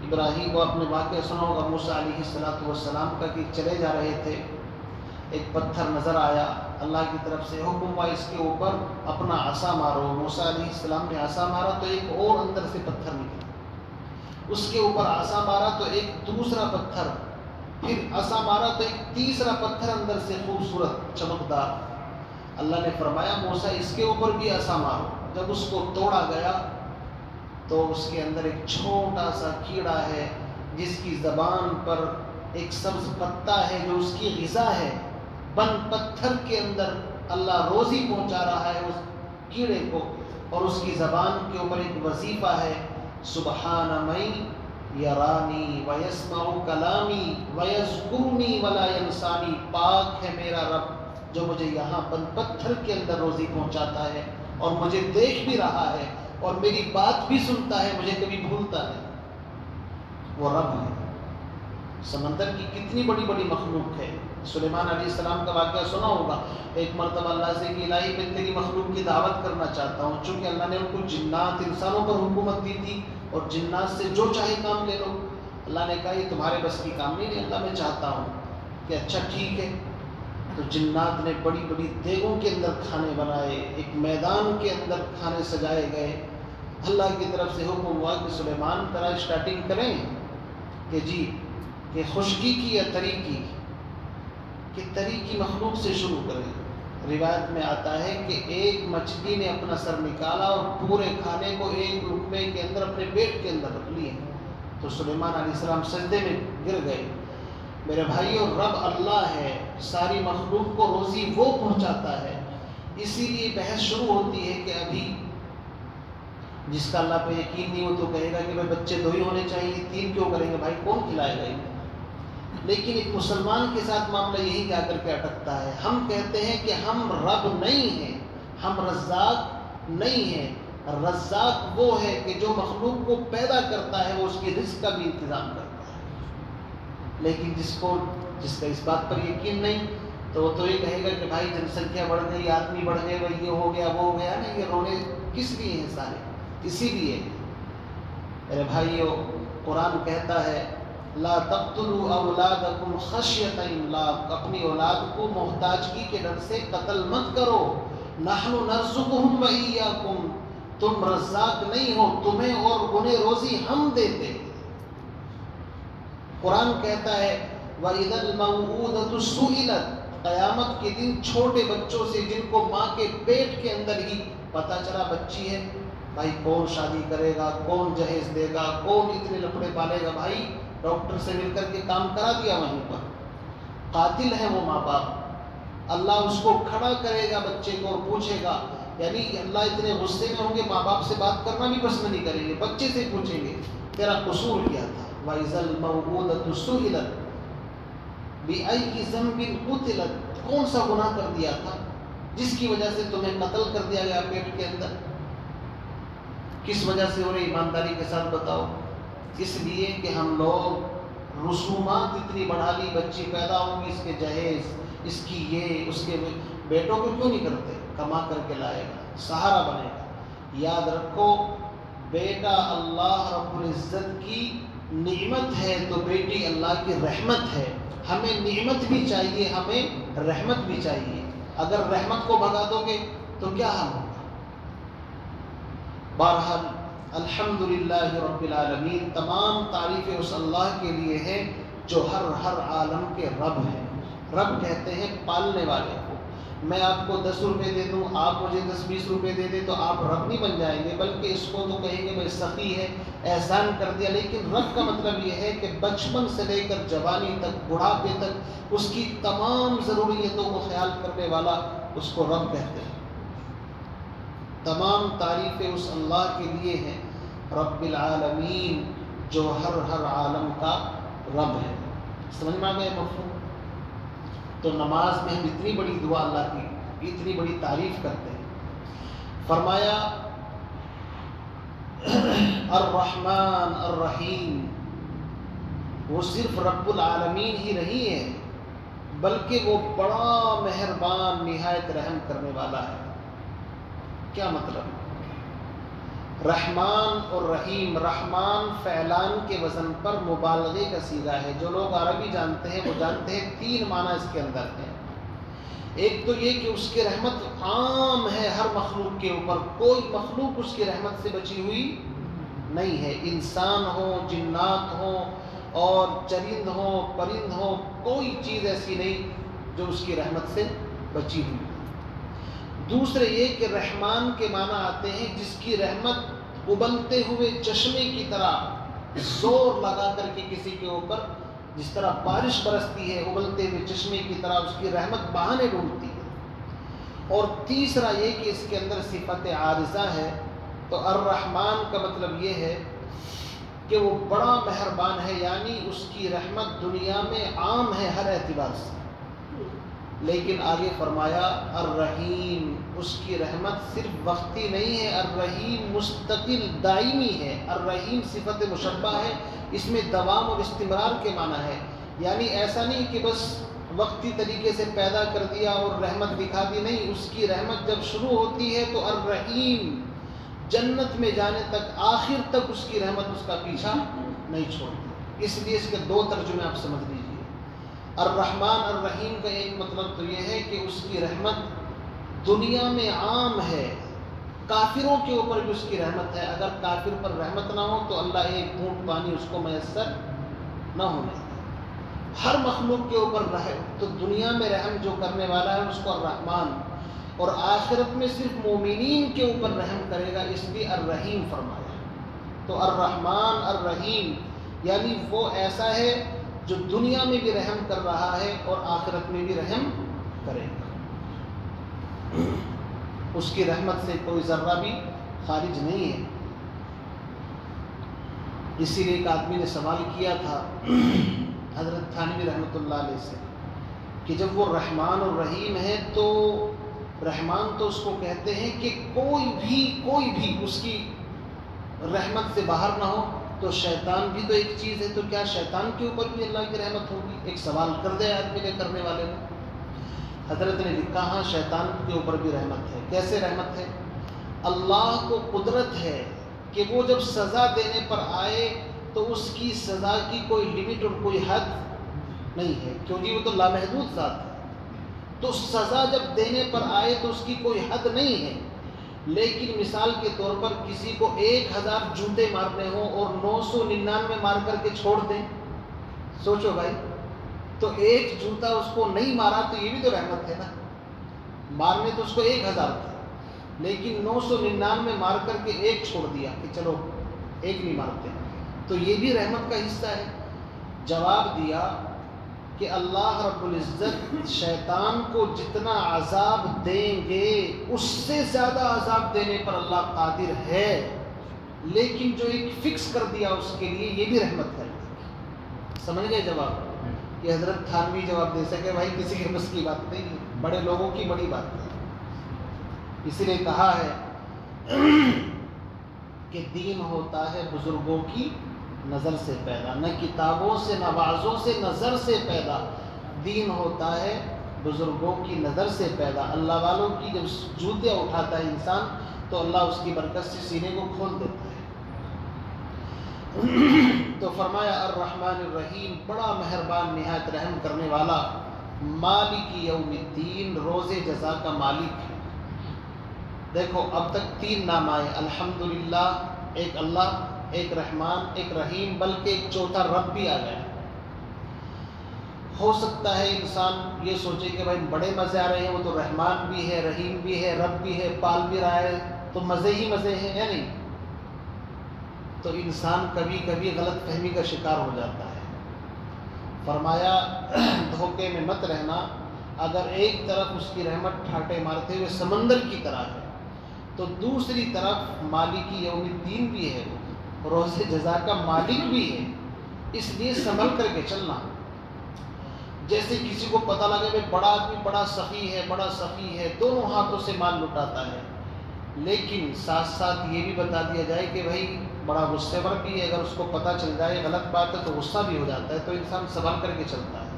ابراہیم کو اپنے واقعہ سنا ہوگا موسیٰ علیہ السلام کا، کہ چلے جا رہے تھے، ایک پتھر نظر آیا، اللہ کی طرف سے حکم ہوا اس کے اوپر اپنا عصا مارو۔ موسیٰ علیہ السلام نے عصا مارا تو ایک اور اندر سے پتھر نکلا، اس کے اوپر عصا مارا تو ایک دوسرا پتھر، پھر عصا مارا تو ایک تیسرا پتھر اندر سے خوبصورت چمکدار۔ اللہ نے فرمایا موسیٰ اس کے اوپر بھی عصا مارو۔ جب اس کو توڑا گیا تو اس کے اندر ایک چھوٹا سا کیڑا ہے جس کی زبان پر ایک سبز پتا ہے جو اس کی غذا ہے۔ بند پتھر کے اندر اللہ روزی پہنچا رہا ہے اس کیڑے کو، اور اس کی زبان کے اوپر ایک وظیفہ ہے، سبحان من یرانی ویسمع کلامی ویذکرنی ولا ینسانی، پاک ہے میرا رب جو مجھے یہاں بند پتھر کے اندر روزی پہنچاتا ہے اور مجھے دیکھ بھی رہا ہے اور میری بات بھی سنتا ہے، مجھے کبھی بھولتا نہیں۔ وہ رب ہے۔ سمندر کی کتنی بڑی بڑی مخلوق ہے۔ سلیمان علیہ السلام کا واقعہ سنا ہوگا، ایک مرتبہ اللہ سے کہ الہی میں تیری مخلوق کی دعوت کرنا چاہتا ہوں، چونکہ اللہ نے ان کو جنات انسانوں پر حکومت دی تھی اور جنات سے جو چاہے کام لے لو۔ اللہ نے کہا یہ تمہارے بس کی کام نہیں ہے، اللہ میں چاہتا ہوں کہ اچھا ٹھیک ہے۔ تو جنات نے بڑی بڑی دیگوں کے اندر کھانے بنائے، ایک میدان کے اندر کھانے سجائے گئے۔ اللہ کی طرف سے حکم ہوا کہ سلیمان ذرا اسٹارٹنگ کریں کہ جی کہ خشکی کی یا تری کی، کہ تری کی مخلوق سے شروع کریں۔ روایت میں آتا ہے کہ ایک مچھلی نے اپنا سر نکالا اور پورے کھانے کو ایک لقمے کے اندر اپنے پیٹ کے اندر رکھ لیے، تو سلیمان علیہ السلام سجدے میں گر گئے۔ میرے بھائیوں، رب اللہ ہے، ساری مخلوق کو روزی وہ پہنچاتا ہے، اسی لیے بحث شروع ہوتی ہے کہ ابھی جس کا اللہ پہ یقین نہیں ہو تو کہے گا کہ بھائی بچے 2 ہی ہونے چاہیے، 3 کیوں کریں گے؟ بھائی کون کھلائے گا انہیں؟ لیکن ایک مسلمان کے ساتھ معاملہ یہی جا کر کے اٹکتا ہے۔ ہم کہتے ہیں کہ ہم رب نہیں ہیں، ہم رزاق نہیں ہیں۔ رزاق وہ ہے کہ جو مخلوق کو پیدا کرتا ہے، وہ اس کی رزق کا بھی انتظام کرتا ہے۔ لیکن جس کا اس بات پر یقین نہیں تو وہ تو یہ کہے گا کہ بھائی جن سنکھیا بڑھ گئی، آدمی بڑھ گئے، بھائی یہ ہو گیا وہ ہو گیا نا، یہ رونے کس لیے ہیں سارے؟ اسی لیے میرے بھائیوں، قرآن کہتا ہے لا تقتلوا اولادکم خشیۃ املاق، اپنی اولاد کو محتاجگی کے ڈر سے قتل مت کرو۔ نحن نرزقهم وإياکم، تم رزاق نہیں ہو، تمہیں اور انہیں روزی ہم دیتے ہیں۔ قرآن کہتا ہے وَإِذَا الْمَوْءُودَةُ سُئِلَتْ، قیامت کے دن چھوٹے بچوں سے جن کو ماں کے پیٹ کے اندر ہی پتہ چلا بچی ہے، بھائی کون شادی کرے گا، کون جہیز دے گا، کون اتنے لپڑے پالے گا؟ بھائی ڈاکٹر سے مل کر کے کام کرا دیا وہیں پر۔ قاتل ہے وہ ماں باپ، اللہ اس کو کھڑا کرے گا بچے کو اور پوچھے گا، یعنی اللہ اتنے غصے میں ہوں گے ماں باپ سے بات کرنا بھی پسند نہیں کریں گے، بچے سے پوچھیں گے تیرا قصور کیا تھا۔ وَإِذَا الْمَوْءُودَةُ سُئِلَتْ بِأَيِّ ذَنبٍ قُتِلَتْ، کون سا گناہ کر دیا تھا جس کی وجہ سے تمہیں قتل کر دیا گیا پیٹ کے اندر؟ کس وجہ سے ہو رہی؟ ایمانداری کے ساتھ بتاؤ۔ اس لیے کہ ہم لوگ رسومات اتنی بڑھا لی، بچی پیدا ہوگی، اس کے جہیز، اس کی یہ، اس کے بیٹوں کو کیوں نہیں کرتے؟ کما کر کے لائے گا، سہارا بنے گا۔ یاد رکھو، بیٹا اللہ رب العزت کی نعمت ہے تو بیٹی اللہ کی رحمت ہے۔ ہمیں نعمت بھی چاہیے، ہمیں رحمت بھی چاہیے۔ اگر رحمت کو بھگا دو گے تو کیا حال ہوگا؟ بہرحال الحمدللہ رب العالمین، تمام تعریفیں اس اللہ کے لیے ہیں جو ہر عالم کے رب ہیں۔ رب کہتے ہیں پالنے والے کو۔ میں آپ کو 10 روپے دے دوں، آپ مجھے 10-20 روپے دے دیں تو آپ رب نہیں بن جائیں گے، بلکہ اس کو تو کہیں گے بھائی سخی ہے، احسان کر دیا۔ لیکن رب کا مطلب یہ ہے کہ بچپن سے لے کر جوانی تک، بڑھاپے تک اس کی تمام ضروریتوں کو خیال کرنے والا، اس کو رب کہتے ہیں۔ تمام تعریفیں اس اللہ کے لیے ہیں، رب العالمین، جو ہر عالم کا رب ہے۔ سمجھ میں آ گیا مفہوم؟ تو نماز میں ہم اتنی بڑی دعا اللہ کی، اتنی بڑی تعریف کرتے ہیں۔ فرمایا الرحمن الرحیم، وہ صرف رب العالمین ہی نہیں ہے بلکہ وہ بڑا مہربان، نہایت رحم کرنے والا ہے۔ کیا مطلب؟ رحمان اور رحیم، رحمان فعلان کے وزن پر مبالغے کا صیغہ ہے۔ جو لوگ عربی جانتے ہیں وہ جانتے ہیں 3 معنی اس کے اندر ہیں۔ ایک تو یہ کہ اس کی رحمت عام ہے ہر مخلوق کے اوپر، کوئی مخلوق اس کی رحمت سے بچی ہوئی نہیں ہے، انسان ہو، جنات ہوں اور چرند ہوں، پرند ہوں، کوئی چیز ایسی نہیں جو اس کی رحمت سے بچی ہوئی۔ دوسرے یہ کہ رحمان کے معنی آتے ہیں جس کی رحمت ابلتے ہوئے چشمے کی طرح زور لگا کر کے کسی کے اوپر، جس طرح بارش برستی ہے ابلتے ہوئے چشمے کی طرح اس کی رحمت بہانے ڈھونڈتی ہے۔ اور تیسرا یہ کہ اس کے اندر صفت عارضہ ہے۔ تو الرحمن کا مطلب یہ ہے کہ وہ بڑا مہربان ہے، یعنی اس کی رحمت دنیا میں عام ہے ہر اعتبار سے۔ لیکن آگے فرمایا الرحیم، اس کی رحمت صرف وقتی نہیں ہے، الرحیم مستقل دائمی ہے۔ الرحیم صفت مشبہ ہے، اس میں دوام اور استمرار کے معنی ہے، یعنی ایسا نہیں کہ بس وقتی طریقے سے پیدا کر دیا اور رحمت دکھا دی، نہیں، اس کی رحمت جب شروع ہوتی ہے تو الرحیم جنت میں جانے تک، آخر تک اس کی رحمت اس کا پیچھا نہیں چھوڑتی۔ اس لیے اس کے 2 ترجمے آپ سمجھ لیجیے۔ الرحمن الرحیم کا ایک مطلب تو یہ ہے کہ اس کی رحمت دنیا میں عام ہے، کافروں کے اوپر بھی اس کی رحمت ہے۔ اگر کافر پر رحمت نہ ہو تو اللہ ایک گھونٹ پانی اس کو میسر نہ ہونے دے۔ ہر مخلوق کے اوپر رحم، تو دنیا میں رحم جو کرنے والا ہے اس کو الرحمن، اور آخرت میں صرف مومنین کے اوپر رحم کرے گا، اس لیے الرحیم فرمایا۔ تو الرحمن الرحیم یعنی وہ ایسا ہے جو دنیا میں بھی رحم کر رہا ہے اور آخرت میں بھی رحم کرے گا، اس کی رحمت سے کوئی ذرہ بھی خارج نہیں ہے۔ اسی لیے ایک آدمی نے سوال کیا تھا حضرت تھانوی رحمۃ اللہ علیہ سے کہ جب وہ رحمان اور رحیم ہے تو رحمان تو اس کو کہتے ہیں کہ کوئی بھی اس کی رحمت سے باہر نہ ہو، تو شیطان بھی تو ایک چیز ہے، تو کیا شیطان کے اوپر بھی اللہ کی رحمت ہوگی؟ ایک سوال کر دے آدمی نے، کرنے والے نے۔ حضرت نے لکھا ہاں شیطان کے اوپر بھی رحمت ہے۔ کیسے رحمت ہے؟ اللہ کو قدرت ہے کہ وہ جب سزا دینے پر آئے تو اس کی سزا کی کوئی لمٹ اور کوئی حد نہیں ہے، کیونکہ وہ تو لامحدود ذات ہے۔ تو سزا جب دینے پر آئے تو اس کی کوئی حد نہیں ہے، لیکن مثال کے طور پر کسی کو 1000 جوتے مارنے ہوں اور 999 مار کر کے چھوڑ دیں، سوچو بھائی، تو ایک جوتا اس کو نہیں مارا تو یہ بھی تو رحمت ہے نا، مارنے تو اس کو 1000 تھے لیکن 999 مار کر کے ایک چھوڑ دیا کہ چلو ایک نہیں مارتے، تو یہ بھی رحمت کا حصہ ہے۔ جواب دیا کہ اللہ رب العزت شیطان کو جتنا عذاب دیں گے اس سے زیادہ عذاب دینے پر اللہ قادر ہے، لیکن جو ایک فکس کر دیا اس کے لیے، یہ بھی رحمت ہے۔ سمجھ گئے جواب؟ کہ حضرت تھانوی جواب دے سکے بھائی کسی کے بس کی بات نہیں ہے، بڑے لوگوں کی بڑی بات ہے۔ اسی لیے کہا ہے کہ دین ہوتا ہے بزرگوں کی نظر سے پیدا، نہ کتابوں سے نہ وعظوں سے، نظر سے پیدا۔ دین ہوتا ہے بزرگوں کی نظر سے پیدا۔ اللہ والوں کی جب جوتیاں اٹھاتا ہے انسان تو اللہ اس کی برکت سے سینے کو کھول دیتا ہے۔ تو فرمایا الرحمن الرحیم، بڑا مہربان نہایت رحم کرنے والا، مالک یوم الدین، روز جزا کا مالک ہے۔ دیکھو اب تک 3 نام آئے، الحمدللہ، ایک اللہ، ایک رحمان، ایک رحیم، بلکہ ایک چوتھا رب بھی آ گیا۔ ہو سکتا ہے انسان یہ سوچے کہ بھائی بڑے مزے آ رہے ہیں، وہ تو رحمان بھی ہے، رحیم بھی ہے، رب بھی ہے، پال بھی رہا ہے، تو مزے ہی مزے ہیں، ہے نہیں؟ تو انسان کبھی کبھی غلط فہمی کا شکار ہو جاتا ہے۔ فرمایا دھوکے میں مت رہنا، اگر ایک طرف اس کی رحمت ٹھاٹے مارتے ہوئے سمندر کی طرح ہے تو دوسری طرف مالک یوم الدین بھی ہے، روز جزا کا مالک بھی ہے، اس لیے سنبھل کر کے چلنا۔ جیسے کسی کو پتہ لگے کہ بڑا آدمی بڑا سخی ہے، دونوں ہاتھوں سے مال لٹاتا ہے، لیکن ساتھ ساتھ یہ بھی بتا دیا جائے کہ بھائی بڑا غصے ور بھی ہے، اگر اس کو پتہ چل جائے غلط بات ہے تو غصہ بھی ہو جاتا ہے، تو انسان سنبھل کر کے چلتا ہے۔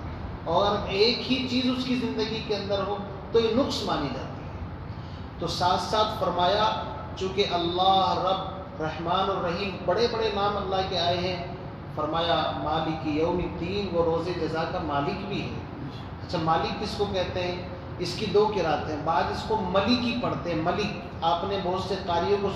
اور ایک ہی چیز اس کی زندگی کے اندر ہو تو یہ نقص مانی جاتی ہے۔ تو ساتھ ساتھ فرمایا چونکہ اللہ رب رحمان اور رحیم بڑے بڑے نام اللہ کے آئے ہیں، فرمایا مالک یوم الدین، وہ روز جزا کا مالک بھی ہے۔ اچھا مالک کس کو کہتے ہیں؟ اس کی 2 قرات ہیں، بعض اس کو ملک ہی پڑھتے ہیں۔ ملک آپ نے بہت سے قاریوں کو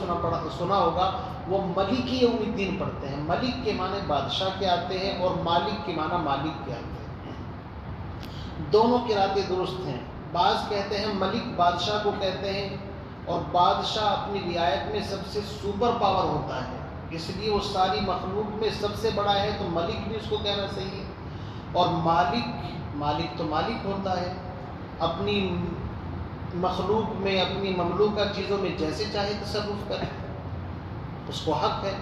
سنا ہوگا، وہ ملک یوم الدین پڑھتے ہیں۔ ملک کے معنی بادشاہ کے آتے ہیں اور مالک کے معنی مالک کے آتے ہیں۔ دونوں قراتیں درست ہیں۔ بعض کہتے ہیں ملک بادشاہ کو کہتے ہیں، اور بادشاہ اپنی رعایت میں سب سے سپر پاور ہوتا ہے، اس لیے وہ ساری مخلوق میں سب سے بڑا ہے، تو ملک بھی اس کو کہنا صحیح ہے۔ اور مالک تو مالک ہوتا ہے، اپنی مخلوق میں، اپنی مملوکہ چیزوں میں جیسے چاہے تصرف کرے، اس کو حق ہے۔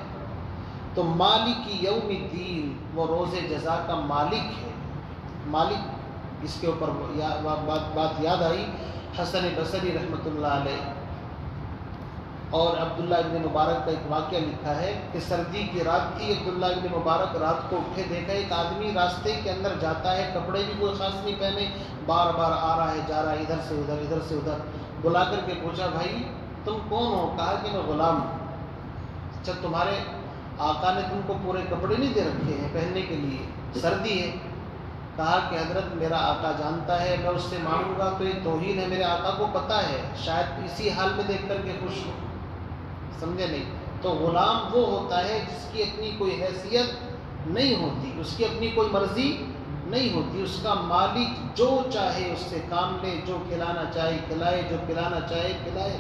تو مالک یوم الدین، وہ روز جزا کا مالک ہے۔ مالک، اس کے اوپر بات یاد آئی، حسن بصری رحمۃ اللہ علیہ اور عبداللہ ابن مبارک کا ایک واقعہ لکھا ہے کہ سردی کی رات تھی، عبداللہ ابن مبارک رات کو اٹھے، دیکھا ایک آدمی راستے کے اندر جاتا ہے، کپڑے بھی کوئی خاص نہیں پہنے، بار بار آ رہا ہے جا رہا ہے، ادھر سے ادھر ادھر سے ادھر۔ بلا کر کے پوچھا بھائی تم کون ہو؟ کہا کہ میں غلام ہوں۔ اچھا تمہارے آقا نے تم کو پورے کپڑے نہیں دے رکھے ہیں پہننے کے لیے، سردی ہے؟ کہا کہ حضرت میرا آقا جانتا ہے، میں اس سے مانگوں گا تو یہ توہین ہے، میرے آقا کو پتہ ہے، شاید اسی حال میں دیکھ کر کے خوش ہو۔ سمجھے نہیں؟ تو غلام وہ ہوتا ہے جس کی اپنی کوئی حیثیت نہیں ہوتی، اس کی اپنی کوئی مرضی نہیں ہوتی، اس کا مالک جو چاہے اس سے کام لے، جو کھلانا چاہے کھلائے، جو پلانا چاہے پلائے۔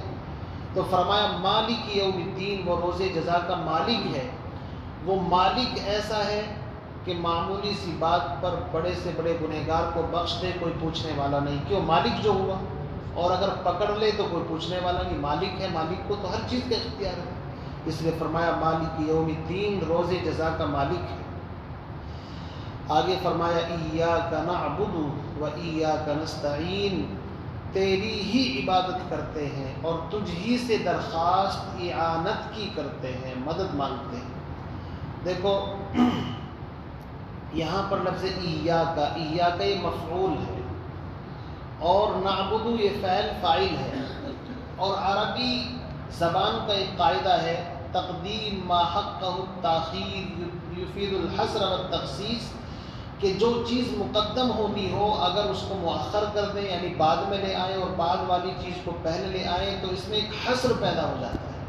تو فرمایا مالک یوم الدین، وہ روز جزا کا مالک ہے۔ وہ مالک ایسا ہے کہ معمولی سی بات پر بڑے سے بڑے گنہگار کو بخش دے، کوئی پوچھنے والا نہیں، کیوں؟ مالک جو ہوا، اور اگر پکڑ لے تو کوئی پوچھنے والا نہیں، مالک ہے، مالک کو تو ہر چیز کا اختیار ہے، اس لیے فرمایا مالک یوم الدین، روز جزا کا مالک ہے۔ آگے فرمایا ایاک نعبد و ایاک نستعین، تیری ہی عبادت کرتے ہیں اور تجھ ہی سے درخواست اعانت کی کرتے ہیں، مدد مانگتے ہیں۔ دیکھو یہاں پر لفظ ایاک، ایاک یہ مفعول ہے اور نعبد یہ فعل فاعل ہے، اور عربی زبان کا ایک قاعدہ ہے تقدیم ما حقہ التاخیر یفید الحصر والتخصیص، کہ جو چیز مقدم ہونی ہو اگر اس کو مؤخر کر دیں یعنی بعد میں لے آئیں اور بعد والی چیز کو پہلے لے آئیں تو اس میں ایک حصر پیدا ہو جاتا ہے۔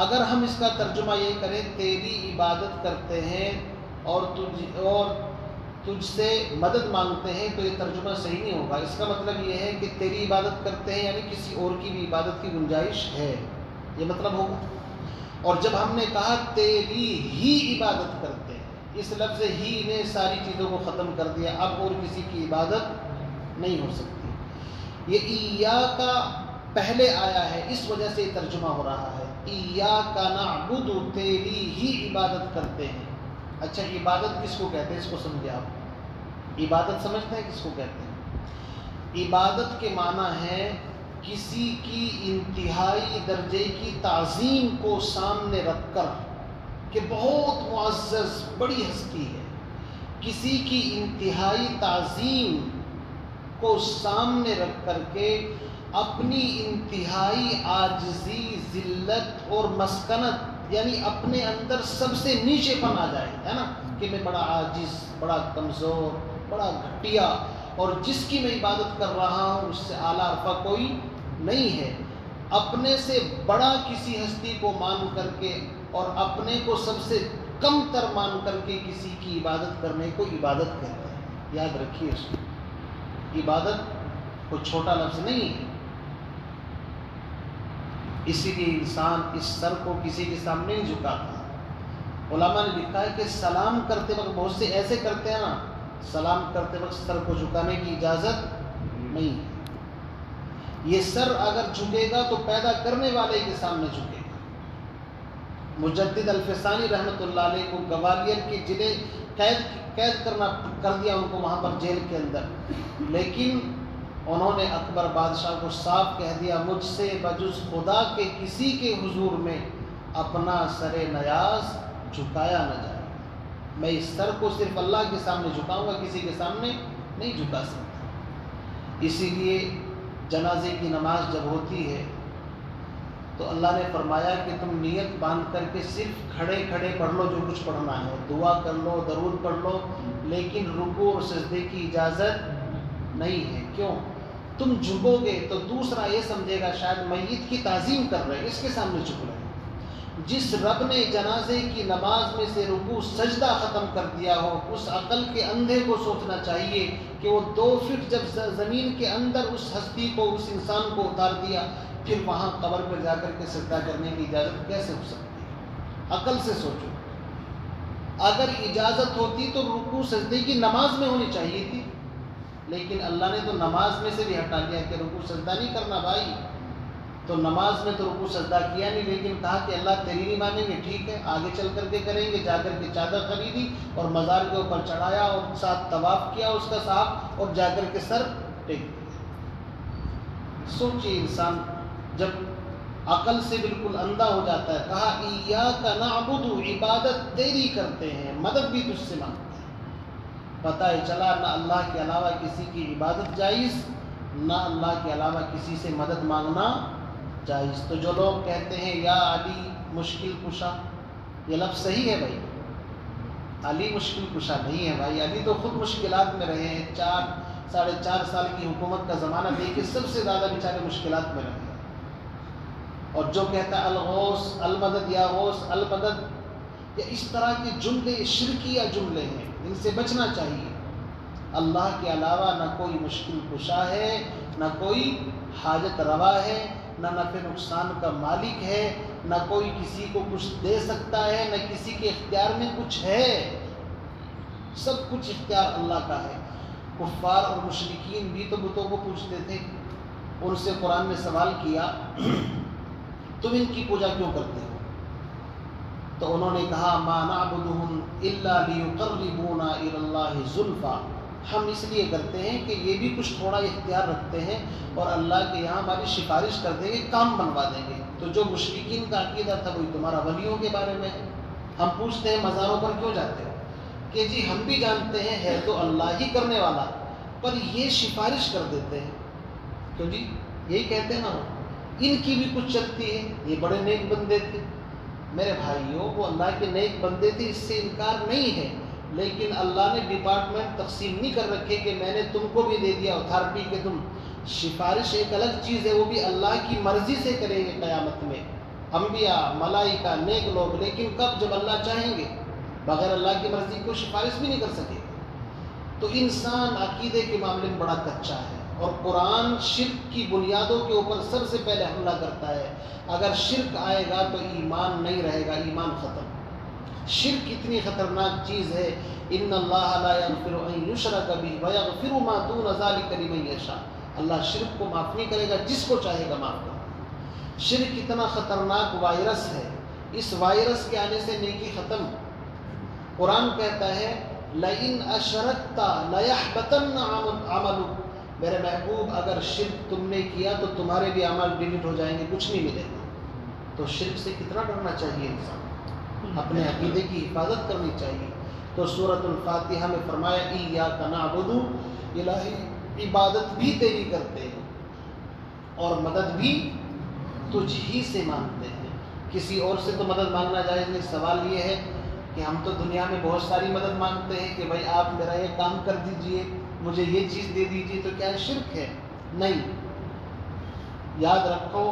اگر ہم اس کا ترجمہ یہ کریں تیری عبادت کرتے ہیں اور تجھ سے مدد مانگتے ہیں تو یہ ترجمہ صحیح نہیں ہوگا۔ اس کا مطلب یہ ہے کہ تیری عبادت کرتے ہیں یعنی کسی اور کی بھی عبادت کی گنجائش ہے، یہ مطلب ہوگا۔ اور جب ہم نے کہا تیری ہی عبادت کرتے ہیں، اس لفظ ہی نے ساری چیزوں کو ختم کر دیا، اب اور کسی کی عبادت نہیں ہو سکتی۔ یہ ایاک پہلے آیا ہے اس وجہ سے یہ ترجمہ ہو رہا ہے، ایاک نعبد، تیری ہی عبادت کرتے ہیں۔ اچھا عبادت کس کو کہتے ہیں اس کو سمجھے آپ؟ عبادت سمجھتے ہیں کس کو کہتے ہیں؟ عبادت کے معنی ہے کسی کی انتہائی درجے کی تعظیم کو سامنے رکھ کر کہ بہت معزز بڑی ہستی ہے، کسی کی انتہائی تعظیم کو سامنے رکھ کر کے اپنی انتہائی عاجزی، ذلت اور مسکنت، یعنی اپنے اندر سب سے نیچے پن آ جائے، ہے نا، کہ میں بڑا عاجز، بڑا کمزور، بڑا گھٹیا، اور جس کی میں عبادت کر رہا ہوں اس سے اعلیٰ عرفہ کوئی نہیں ہے، اپنے سے بڑا کسی ہستی کو مان کر کے اور اپنے کو سب سے کم تر مان کر کے کسی کی عبادت کرنے کو عبادت کہتے ہیں۔ یاد رکھیے اس کو، عبادت کوئی چھوٹا لفظ نہیں ہے، اسی لیے انسان اس سر کو کسی کے سامنے نہیں جھکاتا۔ علماء نے لکھا ہے کہ سلام کرتے وقت بہت سے ایسے کرتے ہیں نا، سلام کرتے وقت سر کو جھکانے کی اجازت نہیں ہے۔ یہ سر اگر جھکے گا تو پیدا کرنے والے کے سامنے جھکے گا۔ مجدد الفسانی رحمۃ اللہ علیہ کو گوالیئر کے ضلع قید کر دیا ان کو وہاں پر جیل کے اندر، لیکن انہوں نے اکبر بادشاہ کو صاف کہہ دیا مجھ سے بجز خدا کے کسی کے حضور میں اپنا سر نیاز جھکایا نہ جائے، میں اس سر کو صرف اللہ کے سامنے جھکاؤں گا، کسی کے سامنے نہیں جھکا سکتا۔ اسی لیے جنازے کی نماز جب ہوتی ہے تو اللہ نے فرمایا کہ تم نیت باندھ کر کے صرف کھڑے کھڑے پڑھ لو جو کچھ پڑھنا ہے، دعا کر لو، درود پڑھ لو، لیکن رکوع اور سجدے کی اجازت نہیں ہے۔ کیوں؟ تم جھکو گے تو دوسرا یہ سمجھے گا شاید میت کی تعظیم کر رہے ہیں، اس کے سامنے جھک رہے ہیں۔ جس رب نے جنازے کی نماز میں سے رکوع سجدہ ختم کر دیا ہو، اس عقل کے اندھے کو سوچنا چاہیے کہ وہ 2 فٹ جب زمین کے اندر اس ہستی کو، اس انسان کو اتار دیا، پھر وہاں قبر پر جا کر کے سجدہ کرنے کی اجازت کیسے ہو سکتی ہے؟ عقل سے سوچو۔ اگر اجازت ہوتی تو رکوع سجدے کی نماز میں ہونی چاہیے تھی، لیکن اللہ نے تو نماز میں سے بھی ہٹا دیا کہ رکوع سجدہ نہیں کرنا بھائی، تو نماز میں تو رکوع سجدہ کیا نہیں، لیکن کہا کہ اللہ تیری نہیں مانیں گے، ٹھیک ہے آگے چل کر کے کریں گے۔ جا کر کے چادر خریدی اور مزار کے اوپر چڑھایا اور ساتھ طواف کیا اس کا صاحب، اور جا کر کے سر ٹیک دیا۔ سوچئے انسان جب عقل سے بالکل اندھا ہو جاتا ہے، کہا ایاک نعبد، عبادت تیری کرتے ہیں، مدد بھی تجھ سے مانگتے ہیں۔ پتہ چلا نہ اللہ کے علاوہ کسی کی عبادت جائز، نہ اللہ کے علاوہ کسی سے مدد مانگنا جائز۔ تو جو لوگ کہتے ہیں یا علی مشکل کشا، یہ لفظ صحیح ہے بھائی، علی مشکل کشا نہیں ہے بھائی، علی تو خود مشکلات میں رہے ہیں، 4.5 سال کی حکومت کا زمانہ دے کے سب سے زیادہ بیچارے مشکلات میں رہے ہیں۔ اور جو کہتا ہے الغوث المدد یا غوث المدد، یا اس طرح کے جملے شرکیہ جملے ہیں، ان سے بچنا چاہیے۔ اللہ کے علاوہ نہ کوئی مشکل کشا ہے، نہ کوئی حاجت روا ہے، نہ نفع نقصان کا مالک ہے، نہ کوئی کسی کو کچھ دے سکتا ہے، نہ کسی کے اختیار میں کچھ ہے۔ سب کچھ اختیار اللہ کا ہے۔ کفار اور مشرکین بھی تو بتوں کو پوجتے تھے، ان سے قرآن نے سوال کیا تم ان کی پوجا کیوں کرتے ہو؟ تو انہوں نے کہا ما نعبدہم الا لیقربونا الی اللہ زلفیٰ، ہم اس لیے کرتے ہیں کہ یہ بھی کچھ تھوڑا اختیار رکھتے ہیں اور اللہ کے یہاں ہماری سفارش کر دیں گے، کام بنوا دیں گے۔ تو جو مشرکین کا عقیدہ تھا وہی تمہارا ولیوں کے بارے میں ہے۔ ہم پوچھتے ہیں مزاروں پر کیوں جاتے ہو؟ کہ جی ہم بھی جانتے ہیں ہے تو اللہ ہی کرنے والا، پر یہ سفارش کر دیتے ہیں۔ کیوں جی یہی کہتے ہیں نا، ان کی بھی کچھ چلتی ہے، یہ بڑے نیک بندے تھے۔ میرے بھائیوں، وہ اللہ کے نیک بندے تھے، اس سے انکار نہیں ہے، لیکن اللہ نے ڈپارٹمنٹ تقسیم نہیں کر رکھے کہ میں نے تم کو بھی دے دیا اتھارٹی کہ تم سفارش ایک الگ چیز ہے، وہ بھی اللہ کی مرضی سے کریں گے قیامت میں، انبیاء، ملائکہ، نیک لوگ، لیکن کب؟ جب اللہ چاہیں گے، بغیر اللہ کی مرضی کو سفارش بھی نہیں کر سکے۔ تو انسان عقیدے کے معاملے میں بڑا کچا ہے، اور قرآن شرک کی بنیادوں کے اوپر سب سے پہلے حملہ کرتا ہے۔ اگر شرک آئے گا تو ایمان نہیں رہے گا، ایمان ختم۔ شرک اتنی خطرناک چیز ہے، ان اللہ لا یغفر ان یشرک بہ ویغفر ما دون ذلک لمن یشاء، اللہ شرک کو معاف نہیں کرے گا، جس کو چاہے گا معاف کرے گا۔ شرک اتنا خطرناک وائرس ہے، اس وائرس کے آنے سے نیکی ختم۔ قرآن کہتا ہے لئن اشرکت لیحبطن عملک، میرے محبوب اگر شرک تم نے کیا تو تمہارے بھی اعمال ڈیلیٹ ہو جائیں گے، کچھ نہیں ملے گا۔ تو شرک سے کتنا ڈرنا چاہیے انسان، اپنے عقیدے کی حفاظت کرنی چاہیے۔ تو سورۃ الفاتحہ میں فرمایا ایاک نعبد، الہی عبادت بھی تیری کرتے ہیں اور مدد بھی تجھ ہی سے مانگتے ہیں، کسی اور سے تو مدد مانگنا جائز نہیں۔ سوال یہ ہے کہ ہم تو دنیا میں بہت ساری مدد مانگتے ہیں کہ بھائی آپ میرا یہ کام کر دیجئے، مجھے یہ چیز دے دیجئے، تو کیا شرک ہے؟ نہیں۔ یاد رکھو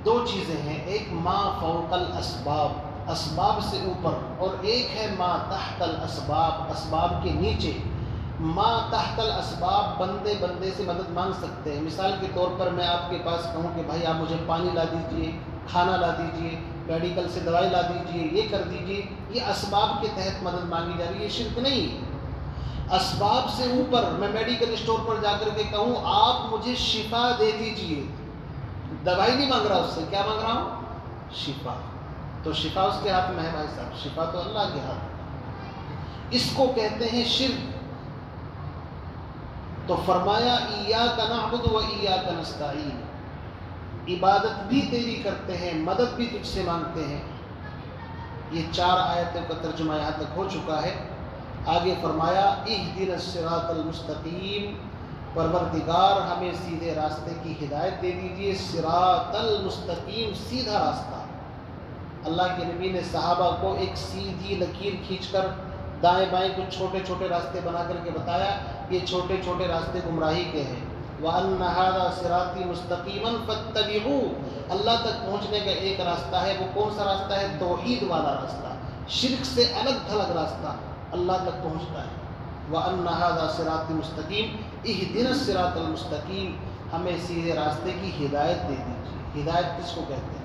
دو چیزیں ہیں، ایک ما فوق الاسباب، اسباب سے اوپر، اور ایک ہے ما تحت الاسباب، اسباب کے نیچے۔ ما تحت الاسباب، بندے بندے سے مدد مانگ سکتے ہیں۔ مثال کے طور پر میں آپ کے پاس کہوں کہ بھائی آپ مجھے پانی لا دیجئے، کھانا لا دیجئے، میڈیکل سے دوائی لا دیجئے، یہ کر دیجئے، یہ اسباب کے تحت مدد مانگی جا رہی ہے، یہ شرک نہیں۔ اسباب سے اوپر میں میڈیکل اسٹور پر جا کر کے کہوں آپ مجھے شفا دے دیجئے، دوائی نہیں مانگ رہا اس سے، کیا مانگ رہا ہوں؟ شفا۔ تو شفا اس کے ہاتھ میں ہے بھائی صاحب، شفا تو اللہ کے ہاتھ میں۔ اس کو کہتے ہیں شرک۔ تو فرمایا ایاک نعبد و ایاک نستعین، عبادت بھی تیری کرتے ہیں، مدد بھی تجھ سے مانگتے ہیں۔ یہ 4 آیتوں کا ترجمہ یہاں تک ہو چکا ہے۔ آگے فرمایا اہدنا الصراط المستقیم، پروردگار ہمیں سیدھے راستے کی ہدایت دے دیجیے۔ صراط المستقیم، سیدھا راستہ۔ اللہ کے نبی نے صحابہ کو ایک سیدھی لکیر کھینچ کر دائیں بائیں کچھ چھوٹے چھوٹے راستے بنا کر کے بتایا، یہ چھوٹے چھوٹے راستے گمراہی کے ہیں۔ وَأَنَّ هَذَا صِرَاطِي مُسْتَقِيمًا فَاتَّبِعُوهُ، اللہ تک پہنچنے کا ایک راستہ ہے، وہ کون سا راستہ ہے؟ توحید والا راستہ، شرک سے الگ تھلگ راستہ اللہ تک پہنچتا ہے۔ وَأَنَّ هَذَا صِرَاطِي مُسْتَقِيمًا اهْدِنَا الصِّرَاطَ الْمُسْتَقِيمَ، ہمیں سیدھے راستے کی ہدایت دے دیجیے۔ ہدایت کس کو کہتے ہیں؟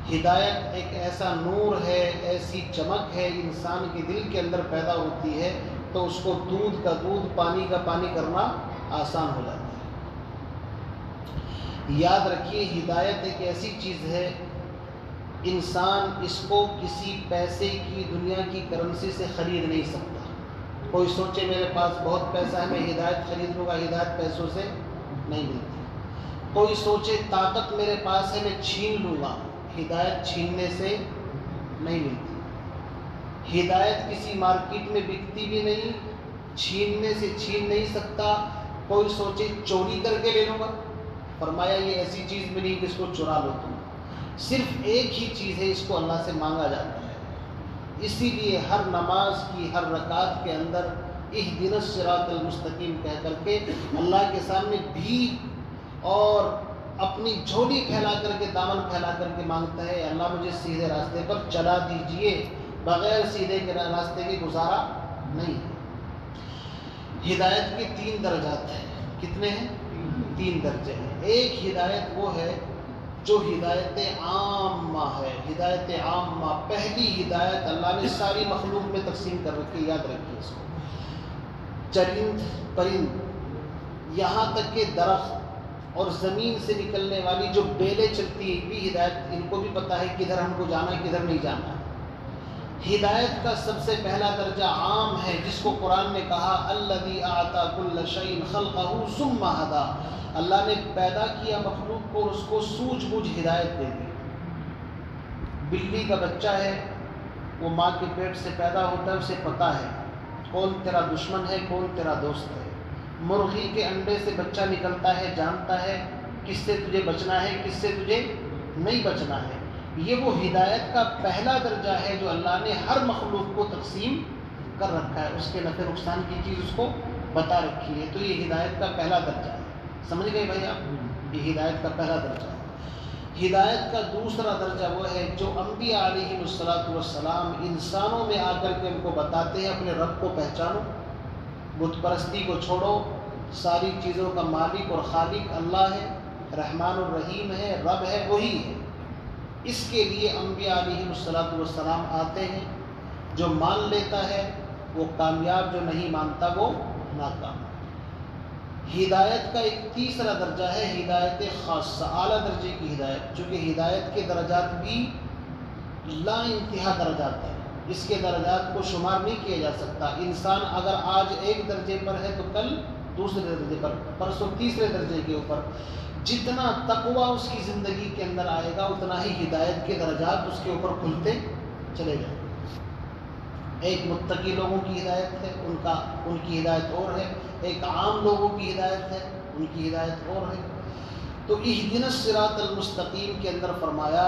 ہدایت ایک ایسا نور ہے، ایسی چمک ہے، انسان کے دل کے اندر پیدا ہوتی ہے تو اس کو دودھ کا دودھ، پانی کا پانی کرنا آسان ہو جاتا ہے۔ یاد رکھیے ہدایت ایک ایسی چیز ہے، انسان اس کو کسی پیسے کی، دنیا کی کرنسی سے خرید نہیں سکتا۔ کوئی سوچے میرے پاس بہت پیسہ ہے، میں ہدایت خرید لوں گا، ہدایت پیسوں سے نہیں ملتی۔ کوئی سوچے طاقت میرے پاس ہے، میں چھین لوں گا، ہدایت چھیننے سے نہیں ملتی۔ ہدایت کسی مارکیٹ میں بکتی بھی نہیں، چھیننے سے چھین نہیں سکتا۔ کوئی سوچے چوری کر کے لے لوں گا، فرمایا یہ ایسی چیز بھی نہیں کہ اس کو چرا لو تم، صرف ایک ہی چیز ہے، اس کو اللہ سے مانگا جاتا ہے۔ اسی لیے ہر نماز کی ہر رکعت کے اندر اہدنا الصراط المستقیم کہہ کر کے اللہ کے سامنے بھیک اور اپنی جھولی پھیلا کر کے، دامن پھیلا کر کے مانگتا ہے، اللہ مجھے سیدھے راستے پر چلا دیجئے، بغیر سیدھے کے راستے کے گزارا نہیں ہے۔ ہدایت کے 3 درجات ہیں، کتنے ہیں؟ 3 درجے ہیں۔ ایک ہدایت وہ ہے جو ہدایت عامہ ہے، ہدایت عامہ، پہلی ہدایت اللہ نے ساری مخلوق میں تقسیم کر رکھی، یاد رکھیے اس کو، چرند پرند یہاں تک کہ درخت اور زمین سے نکلنے والی جو بیلیں چلتی ہیں بھی ہدایت، ان کو بھی پتہ ہے کدھر ہم کو جانا ہے کدھر نہیں جانا ہے۔ ہدایت کا سب سے پہلا درجہ عام ہے، جس کو قرآن نے کہا الذی اعطى كل شيء خلقه ثم هدى، اللہ نے پیدا کیا مخلوق کو اور اس کو سوجھ بوجھ ہدایت دے دی۔ بلی کا بچہ ہے، وہ ماں کے پیٹ سے پیدا ہوتا ہے، اسے پتہ ہے کون تیرا دشمن ہے کون تیرا دوست ہے۔ مرغی کے انڈے سے بچہ نکلتا ہے، جانتا ہے کس سے تجھے بچنا ہے کس سے تجھے نہیں بچنا ہے۔ یہ وہ ہدایت کا پہلا درجہ ہے جو اللہ نے ہر مخلوق کو تقسیم کر رکھا ہے، اس کے نفع نقصان کی چیز اس کو بتا رکھی ہے، تو یہ ہدایت کا پہلا درجہ ہے۔ سمجھ گئے بھائی آپ؟ یہ ہدایت کا پہلا درجہ ہے۔ ہدایت کا دوسرا درجہ وہ ہے جو انبیاء علیہ السلام انسانوں میں آ کر کے ان کو بتاتے ہیں اپنے رب کو پہچانو، بت پرستی کو چھوڑو، ساری چیزوں کا مالک اور خالق اللہ ہے، رحمان الرحیم ہے، رب ہے، وہی ہے۔ اس کے لیے انبیاء علیہ السلام آتے ہیں، جو مان لیتا ہے وہ کامیاب، جو نہیں مانتا وہ ناکام۔ ہدایت کا ایک تیسرا درجہ ہے ہدایت خاصہ، اعلیٰ درجے کی ہدایت، چونکہ ہدایت کے درجات بھی لا انتہا درجات ہیں، اس کے درجات کو شمار نہیں کیا جا سکتا۔ انسان اگر آج ایک درجے پر ہے تو کل دوسرے درجے پر، پرسوں تیسرے درجے کے اوپر۔ جتنا تقویٰ اس کی زندگی کے اندر آئے گا اتنا ہی ہدایت کے درجات اس کے اوپر کھلتے چلے جائیں گے۔ ایک متقی لوگوں کی ہدایت ہے، ان کی ہدایت اور ہے، ایک عام لوگوں کی ہدایت ہے، ان کی ہدایت اور ہے۔ تو اہدنا الصراط المستقیم کے اندر فرمایا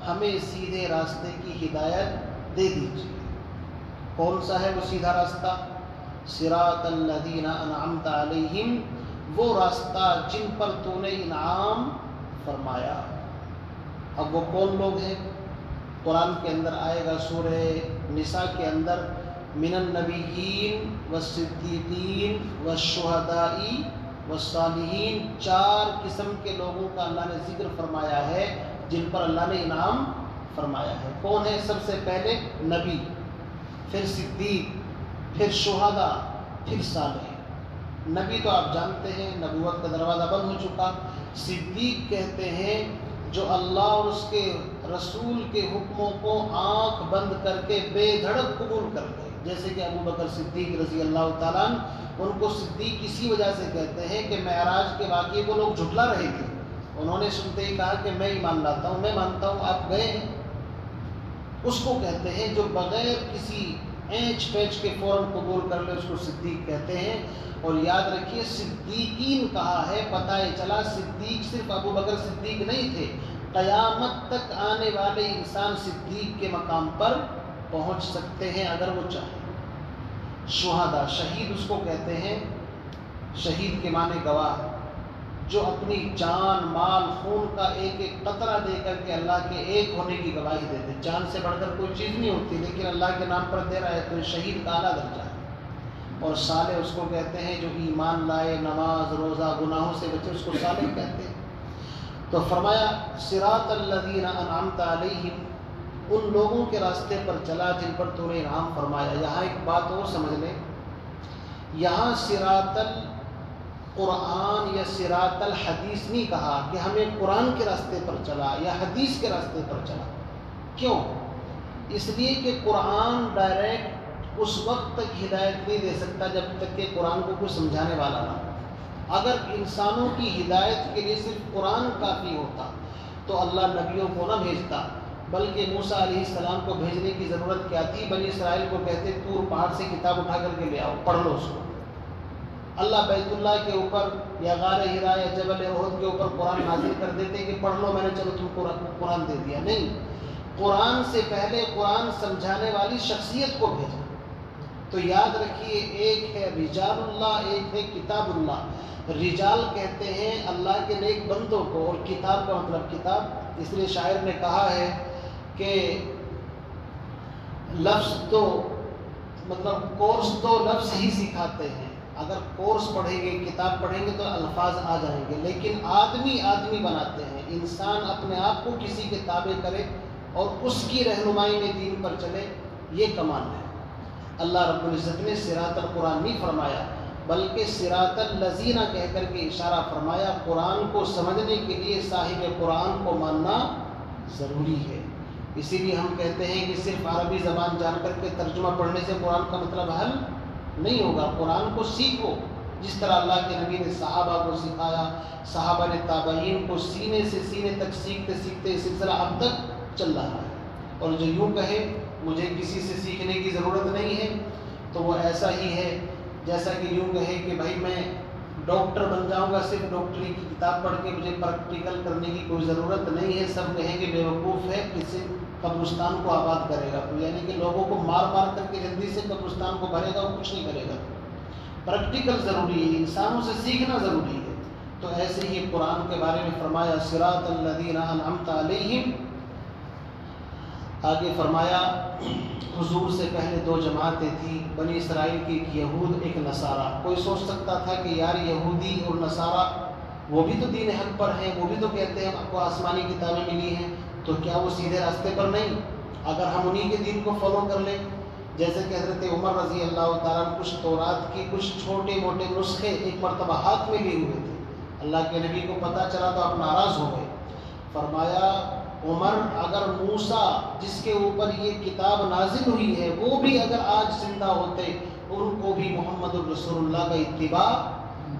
ہمیں سیدھے راستے کی ہدایت دے دیجیے۔ کون سا ہے وہ سیدھا راستہ؟ صراط الذین انعمت علیہم، وہ راستہ جن پر تو نے انعام فرمایا۔ اب وہ کون لوگ ہیں؟ قرآن کے اندر آئے گا سورہ نساء کے اندر، من النبیین والصدیقین والشہداء والصالحین، 4 قسم کے لوگوں کا اللہ نے ذکر فرمایا ہے جن پر اللہ نے انعام فرمایا ہے۔ کون ہے؟ سب سے پہلے نبی، پھر صدیق، پھر شہداء، پھر صالح۔ نبی تو آپ جانتے ہیں نبوت کا دروازہ بند ہو چکا۔ صدیق کہتے ہیں جو اللہ اور اس کے رسول کے حکموں کو آنکھ بند کر کے بے دھڑک قبول کر گئے، جیسے کہ ابو بکر صدیق رضی اللہ تعالیٰ عنہ، ان کو صدیق اسی وجہ سے کہتے ہیں کہ معراج کے واقعے کو لوگ جھٹلا رہے تھے، انہوں نے سنتے ہی کہا کہ میں ایمان لاتا ہوں، میں مانتا ہوں، آپ گئے ہیں۔ اس کو کہتے ہیں جو بغیر کسی اینچ پیچ کے فوراً قبول کر لے، اس کو صدیق کہتے ہیں۔ اور یاد رکھیے صدیقین کہا ہے، پتہ چلا صدیق صرف ابو بکر صدیق نہیں تھے، قیامت تک آنے والے انسان صدیق کے مقام پر پہنچ سکتے ہیں اگر وہ چاہیں۔ شہداء، شہید اس کو کہتے ہیں، شہید کے معنی گواہ، جو اپنی جان مال خون کا ایک ایک قطرہ دے کر کے اللہ کے ایک ہونے کی گواہی دیتے۔ جان سے بڑھ کر کوئی چیز نہیں ہوتی، لیکن اللہ کے نام پر دے رہا ہے، تو یہ شہید کا اعلیٰ درجہ ہے۔ اور صالح اس کو کہتے ہیں جو ایمان لائے، نماز روزہ گناہوں سے بچے، اس کو صالح کہتے ہیں۔ تو فرمایا صراط الذین انعمت علیہم، ان لوگوں کے راستے پر چلا جن پر تو نے انعام فرمایا۔ یہاں ایک بات اور سمجھ لیں، یہاں صراط القرآن یا صراط الحدیث نہیں کہا کہ ہمیں قرآن کے راستے پر چلا یا حدیث کے راستے پر چلا۔ کیوں؟ اس لیے کہ قرآن ڈائریکٹ اس وقت تک ہدایت نہیں دے سکتا جب تک کہ قرآن کو کوئی سمجھانے والا نہ ہو۔ اگر انسانوں کی ہدایت کے لیے صرف قرآن کافی ہوتا تو اللہ نبیوں کو نہ بھیجتا، بلکہ موسیٰ علیہ السلام کو بھیجنے کی ضرورت کیا تھی؟ بنی اسرائیل کو کہتے طور پہاڑ سے کتاب اٹھا کر کے لے آؤ، پڑھ لو اس کو۔ اللہ بیت اللہ کے اوپر یا غار حرا یا جبل احد کے اوپر قرآن نازل کر دیتے کہ پڑھ لو، میں نے چلو تم کو قرآن دے دیا۔ نہیں، قرآن سے پہلے قرآن سمجھانے والی شخصیت کو بھیجا۔ تو یاد رکھیے، ایک ہے رجال اللہ، ایک ہے کتاب اللہ۔ رجال کہتے ہیں اللہ کے نیک بندوں کو، اور کتاب کا مطلب کتاب۔ اس لیے شاعر نے کہا ہے کہ لفظ تو مطلب کورس تو لفظ ہی سکھاتے ہیں، اگر کورس پڑھیں گے کتاب پڑھیں گے تو الفاظ آ جائیں گے، لیکن آدمی آدمی بناتے ہیں۔ انسان اپنے آپ کو کسی کے تابع کرے اور اس کی رہنمائی میں دین پر چلے، یہ کمال ہے۔ اللہ رب العزت نے صراط القرآن نہیں فرمایا، بلکہ صراط الذین کہہ کر کے اشارہ فرمایا۔ قرآن کو سمجھنے کے لیے صاحب قرآن کو ماننا ضروری ہے۔ اسی لیے ہم کہتے ہیں کہ صرف عربی زبان جان کر کے ترجمہ پڑھنے سے قرآن کا مطلب حل نہیں ہوگا۔ قرآن کو سیکھو، جس طرح اللہ کے نبی نے صحابہ کو سکھایا، صحابہ نے تابعین کو سینے سے سینے تک سیکھتے سیکھتے یہ سلسلہ اب تک چل رہا ہے۔ اور جو یوں کہے مجھے کسی سے سیکھنے کی ضرورت نہیں ہے، تو وہ ایسا ہی ہے جیسا کہ یوں کہے کہ بھائی میں ڈاکٹر بن جاؤں گا، صرف ڈاکٹری کی کتاب پڑھ کے مجھے پریکٹیکل کرنے کی کوئی ضرورت نہیں ہے، سب کہیں گے بیوقوف ہے، کسی قبرستان کو آباد کرے گا، یعنی کہ لوگوں کو مار مار کر کے جلدی سے قبرستان کو بھرے گا، وہ کچھ نہیں کرے گا۔ پریکٹیکل ضروری ہے، انسانوں سے سیکھنا ضروری ہے۔ تو ایسے ہی قرآن کے بارے میں فرمایا صراط الذین انعمت علیہم، آگے فرمایا حضور سے پہلے دو جماعتیں تھیں، بنی اسرائیل کی ایک یہود ایک نصارہ۔ کوئی سوچ سکتا تھا کہ یار یہودی اور نصارہ وہ بھی تو دین حق پر ہیں، وہ بھی تو کہتے ہیں آپ کو آسمانی کتابیں ملی ہیں، تو کیا وہ سیدھے راستے پر نہیں؟ اگر ہم انہی کے دین کو فالو کر لیں، جیسے کہ حضرت عمر رضی اللہ تعالیٰ عنہ کچھ تورات کی کچھ چھوٹے موٹے نسخے ایک مرتبہ ہاتھ میں لیے ہوئے تھے، اللہ کے نبی کو پتہ چلا تو آپ ناراض ہو گئے۔ فرمایا عمر اگر موسیٰ جس کے اوپر یہ کتاب نازل ہوئی ہے وہ بھی اگر آج زندہ ہوتے، ان کو بھی محمد الرسول اللہ کا اتباع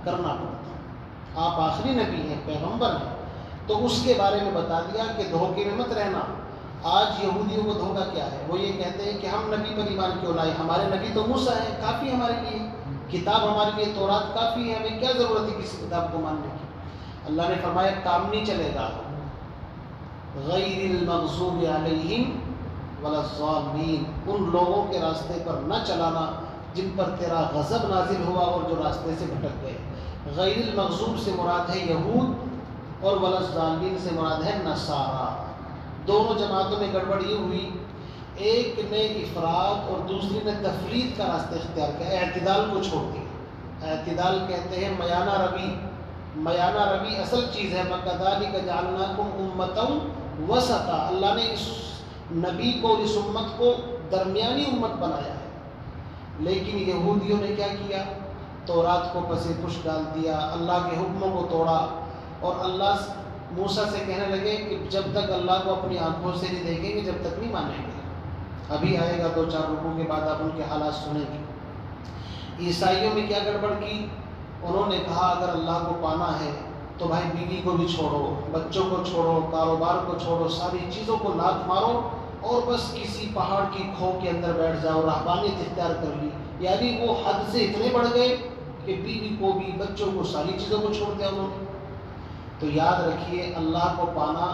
کرنا پڑتا۔ آپ آخری نبی ہیں، پیغمبر ہیں، تو اس کے بارے میں بتا دیا کہ دھوکے میں مت رہنا۔ آج یہودیوں کو دھوکہ کیا ہے؟ وہ یہ کہتے ہیں کہ ہم نبی پر ایمان کیوں لائے، ہمارے نبی تو موسیٰ ہیں، کافی ہمارے لیے کتاب، ہمارے لیے تورات کافی ہے، ہمیں کیا ضرورت ہے کسی کتاب کو ماننے کی۔ اللہ نے فرمایا کام نہیں چلے گا، غیر المغضوب علیہم ولا الضالین، ان لوگوں کے راستے پر نہ چلانا جن پر تیرا غضب نازل ہوا اور جو راستے سے بھٹک گئے۔ غیر المغضوب سے مراد ہے یہود اور ولا الضالین سے مراد ہے نصارہ۔ دونوں جماعتوں میں گڑبڑ یہ ہوئی، ایک نے افراط اور دوسری نے تفرید کا راستہ اختیار کیا، اعتدال کو چھوڑ دیا۔ اعتدال کہتے ہیں میانہ روی، میانہ روی اصل چیز ہے، وَكَذَلِكَ جَعَلْنَاكُمْ أُمَّةً وَسَطًا، اللہ نے اس نبی کو اس امت کو درمیانی امت بنایا ہے۔ لیکن یہودیوں نے کیا کیا؟ تورات کو پس پش ڈال دیا، اللہ کے حکموں کو توڑا، اور اللہ موسیٰ سے کہنے لگے کہ جب تک اللہ کو اپنی آنکھوں سے نہیں دیکھیں گے جب تک نہیں مانیں گے۔ ابھی آئے گا 2-4 رکوع کے بعد آپ ان کے حالات سنیں گے۔ عیسائیوں میں کیا گڑبڑ کی؟ انہوں نے کہا اگر اللہ کو پانا ہے تو بھائی بیوی کو بھی چھوڑو، بچوں کو چھوڑو، کاروبار کو چھوڑو، ساری چیزوں کو لات مارو اور بس کسی پہاڑ کی کھو کے اندر بیٹھ جاؤ، رہبانیت اختیار کر لی۔ یعنی وہ حد سے اتنے بڑھ گئے کہ بیوی کو بھی، بچوں کو، ساری چیزوں کو چھوڑ دیا انہوں نے۔ تو یاد رکھیے اللہ کو پانا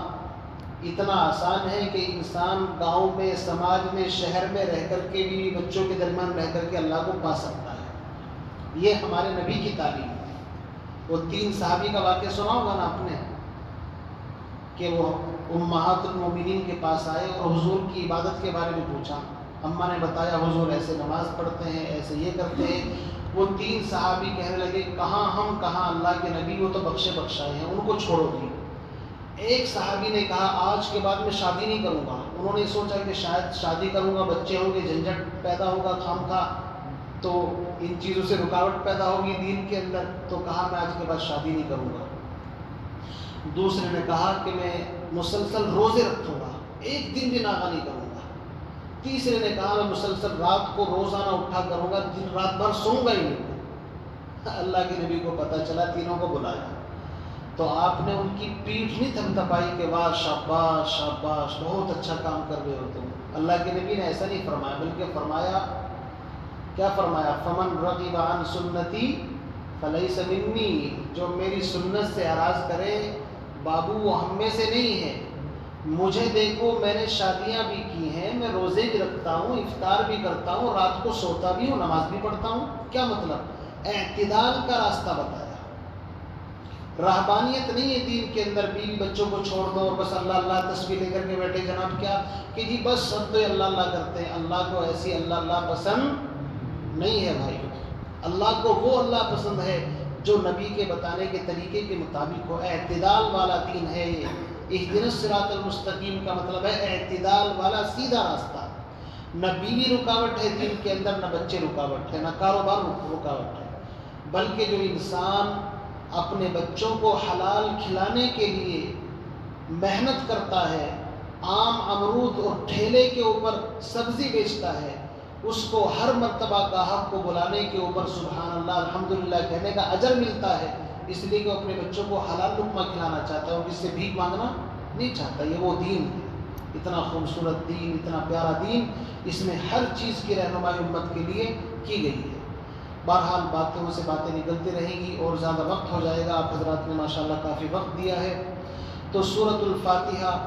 اتنا آسان ہے کہ انسان گاؤں میں، سماج میں، شہر میں رہ کر کے بھی، بچوں کے درمیان رہ کر کے اللہ کو پا سکتا ہے۔ یہ ہمارے نبی کی تعلیم ہے۔ وہ 3 صحابی کا واقعہ سنا ہوگا نا آپ نے، کہ وہ امہات المومنین کے پاس آئے اور حضور کی عبادت کے بارے میں پوچھا۔ اماں نے بتایا حضور ایسے نماز پڑھتے ہیں، ایسے یہ کرتے ہیں۔ وہ 3 صحابی کہنے لگے کہاں ہم، کہاں اللہ کے نبی، وہ تو بخشے بخشائے ہیں، ان کو چھوڑو جی۔ ایک صحابی نے کہا آج کے بعد میں شادی نہیں کروں گا۔ انہوں نے سوچا کہ شاید شادی کروں گا بچے ہوں گے، جھنجھٹ پیدا ہوگا خام خواہ، تو ان چیزوں سے رکاوٹ پیدا ہوگی دین کے اندر، تو کہا میں آج کے بعد شادی نہیں کروں گا۔ دوسرے نے کہا کہ میں مسلسل روزے رکھوں گا، ایک دن بھی ناغہ نہیں کروں گا۔ تیسرے نے کہا میں مسلسل رات کو روزانہ اٹھا کروں گا، دن رات بھر سوؤں گا ہی نہیں۔ اللہ کے نبی کو پتہ چلا، تینوں کو بلایا تو آپ نے ان کی پیٹھ نہیں تھپتھپائی کہ واہ شاباش شاباش بہت اچھا کام کر رہے ہو تم۔ اللہ کے نبی نے ایسا نہیں فرمایا، بلکہ فرمایا کیا فرمایا؟ فمن رغب عن سنتی فلیس منی، جو میری سنت سے اعراض کرے بابو وہ ہم میں سے نہیں ہے۔ مجھے دیکھو میں نے شادیاں بھی کی ہیں، میں روزے بھی رکھتا ہوں، افطار بھی کرتا ہوں، رات کو سوتا بھی ہوں، نماز بھی پڑھتا ہوں۔ کیا مطلب؟ اعتدال کا راستہ بتایا۔ رہبانیت نہیں ہے دین کے اندر، بیوی بچوں کو چھوڑ دو اور بس اللہ اللہ تسبیح لے کر کے بیٹھے جناب، کیا کہ جی بس سب تو اللہ اللہ کرتے ہیں۔ اللہ کو ایسی اللہ اللہ پسند نہیں ہے بھائی۔ اللہ کو وہ اللہ پسند ہے جو نبی کے بتانے کے طریقے کے مطابق ہو۔ اعتدال والا دین ہے یہ۔ اہدنا الصراط المستقیم کا مطلب ہے اعتدال والا سیدھا راستہ. نہ بیوی رکاوٹ ہے دین کے اندر، نہ بچے رکاوٹ ہے، نہ کاروبار رکاوٹ ہے، بلکہ جو انسان اپنے بچوں کو حلال کھلانے کے لیے محنت کرتا ہے، آم امرود اور ٹھیلے کے اوپر سبزی بیچتا ہے، اس کو ہر مرتبہ گاہک کو بلانے کے اوپر سبحان اللہ الحمدللہ کہنے کا اجر ملتا ہے، اس لیے کہ وہ اپنے بچوں کو حلال لقمہ کھلانا چاہتا ہے اور کس سے بھیک مانگنا نہیں چاہتا. یہ وہ دین ہے، اتنا خوبصورت دین، اتنا پیارا دین، اس میں ہر چیز کی رہنمائی امت کے لیے کی گئی ہے. بہرحال باتوں سے باتیں نکلتی رہیں گی اور زیادہ وقت ہو جائے گا. آپ حضرات نے ماشاءاللہ کافی وقت دیا ہے. تو سورۃ الفاتحہ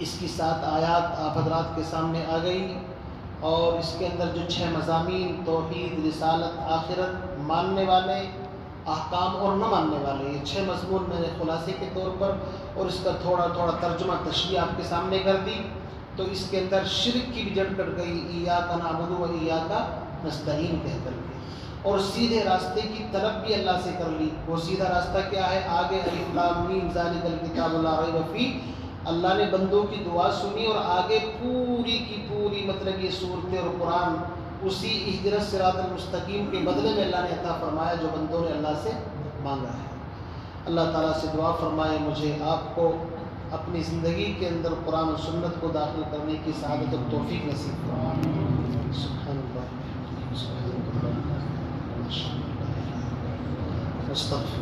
اس کی 7 آیات آپ حضرات کے سامنے آ گئی، اور اس کے اندر جو 6 مضامین توحید، رسالت، آخرت، ماننے والے، احکام اور نہ ماننے والے، یہ 6 مضمون میں نے خلاصے کے طور پر اور اس کا تھوڑا تھوڑا ترجمہ تشریح آپ کے سامنے کر دی. تو اس کے اندر شرک کی بھی جڑ کٹ گئی، ایاک نعبد و ایاک نستعین کہہ کر کے، اور سیدھے راستے کی طلب بھی اللہ سے کر لی. وہ سیدھا راستہ کیا ہے؟ آگے الف لام میم ذالک الکتاب لا ریب فیہ، اللہ نے بندوں کی دعا سنی اور آگے پوری کی پوری مطلب یہ صورتیں اور قرآن اسی اہدنا الصراط المستقیم کے بدلے میں اللہ نے عطا فرمایا جو بندوں نے اللہ سے مانگا ہے. اللہ تعالیٰ سے دعا فرمائے مجھے آپ کو اپنی زندگی کے اندر قرآن و سنت کو داخل کرنے کی سعادت اور توفیق نصیب فرمائے. سبحان اللہ، استغفر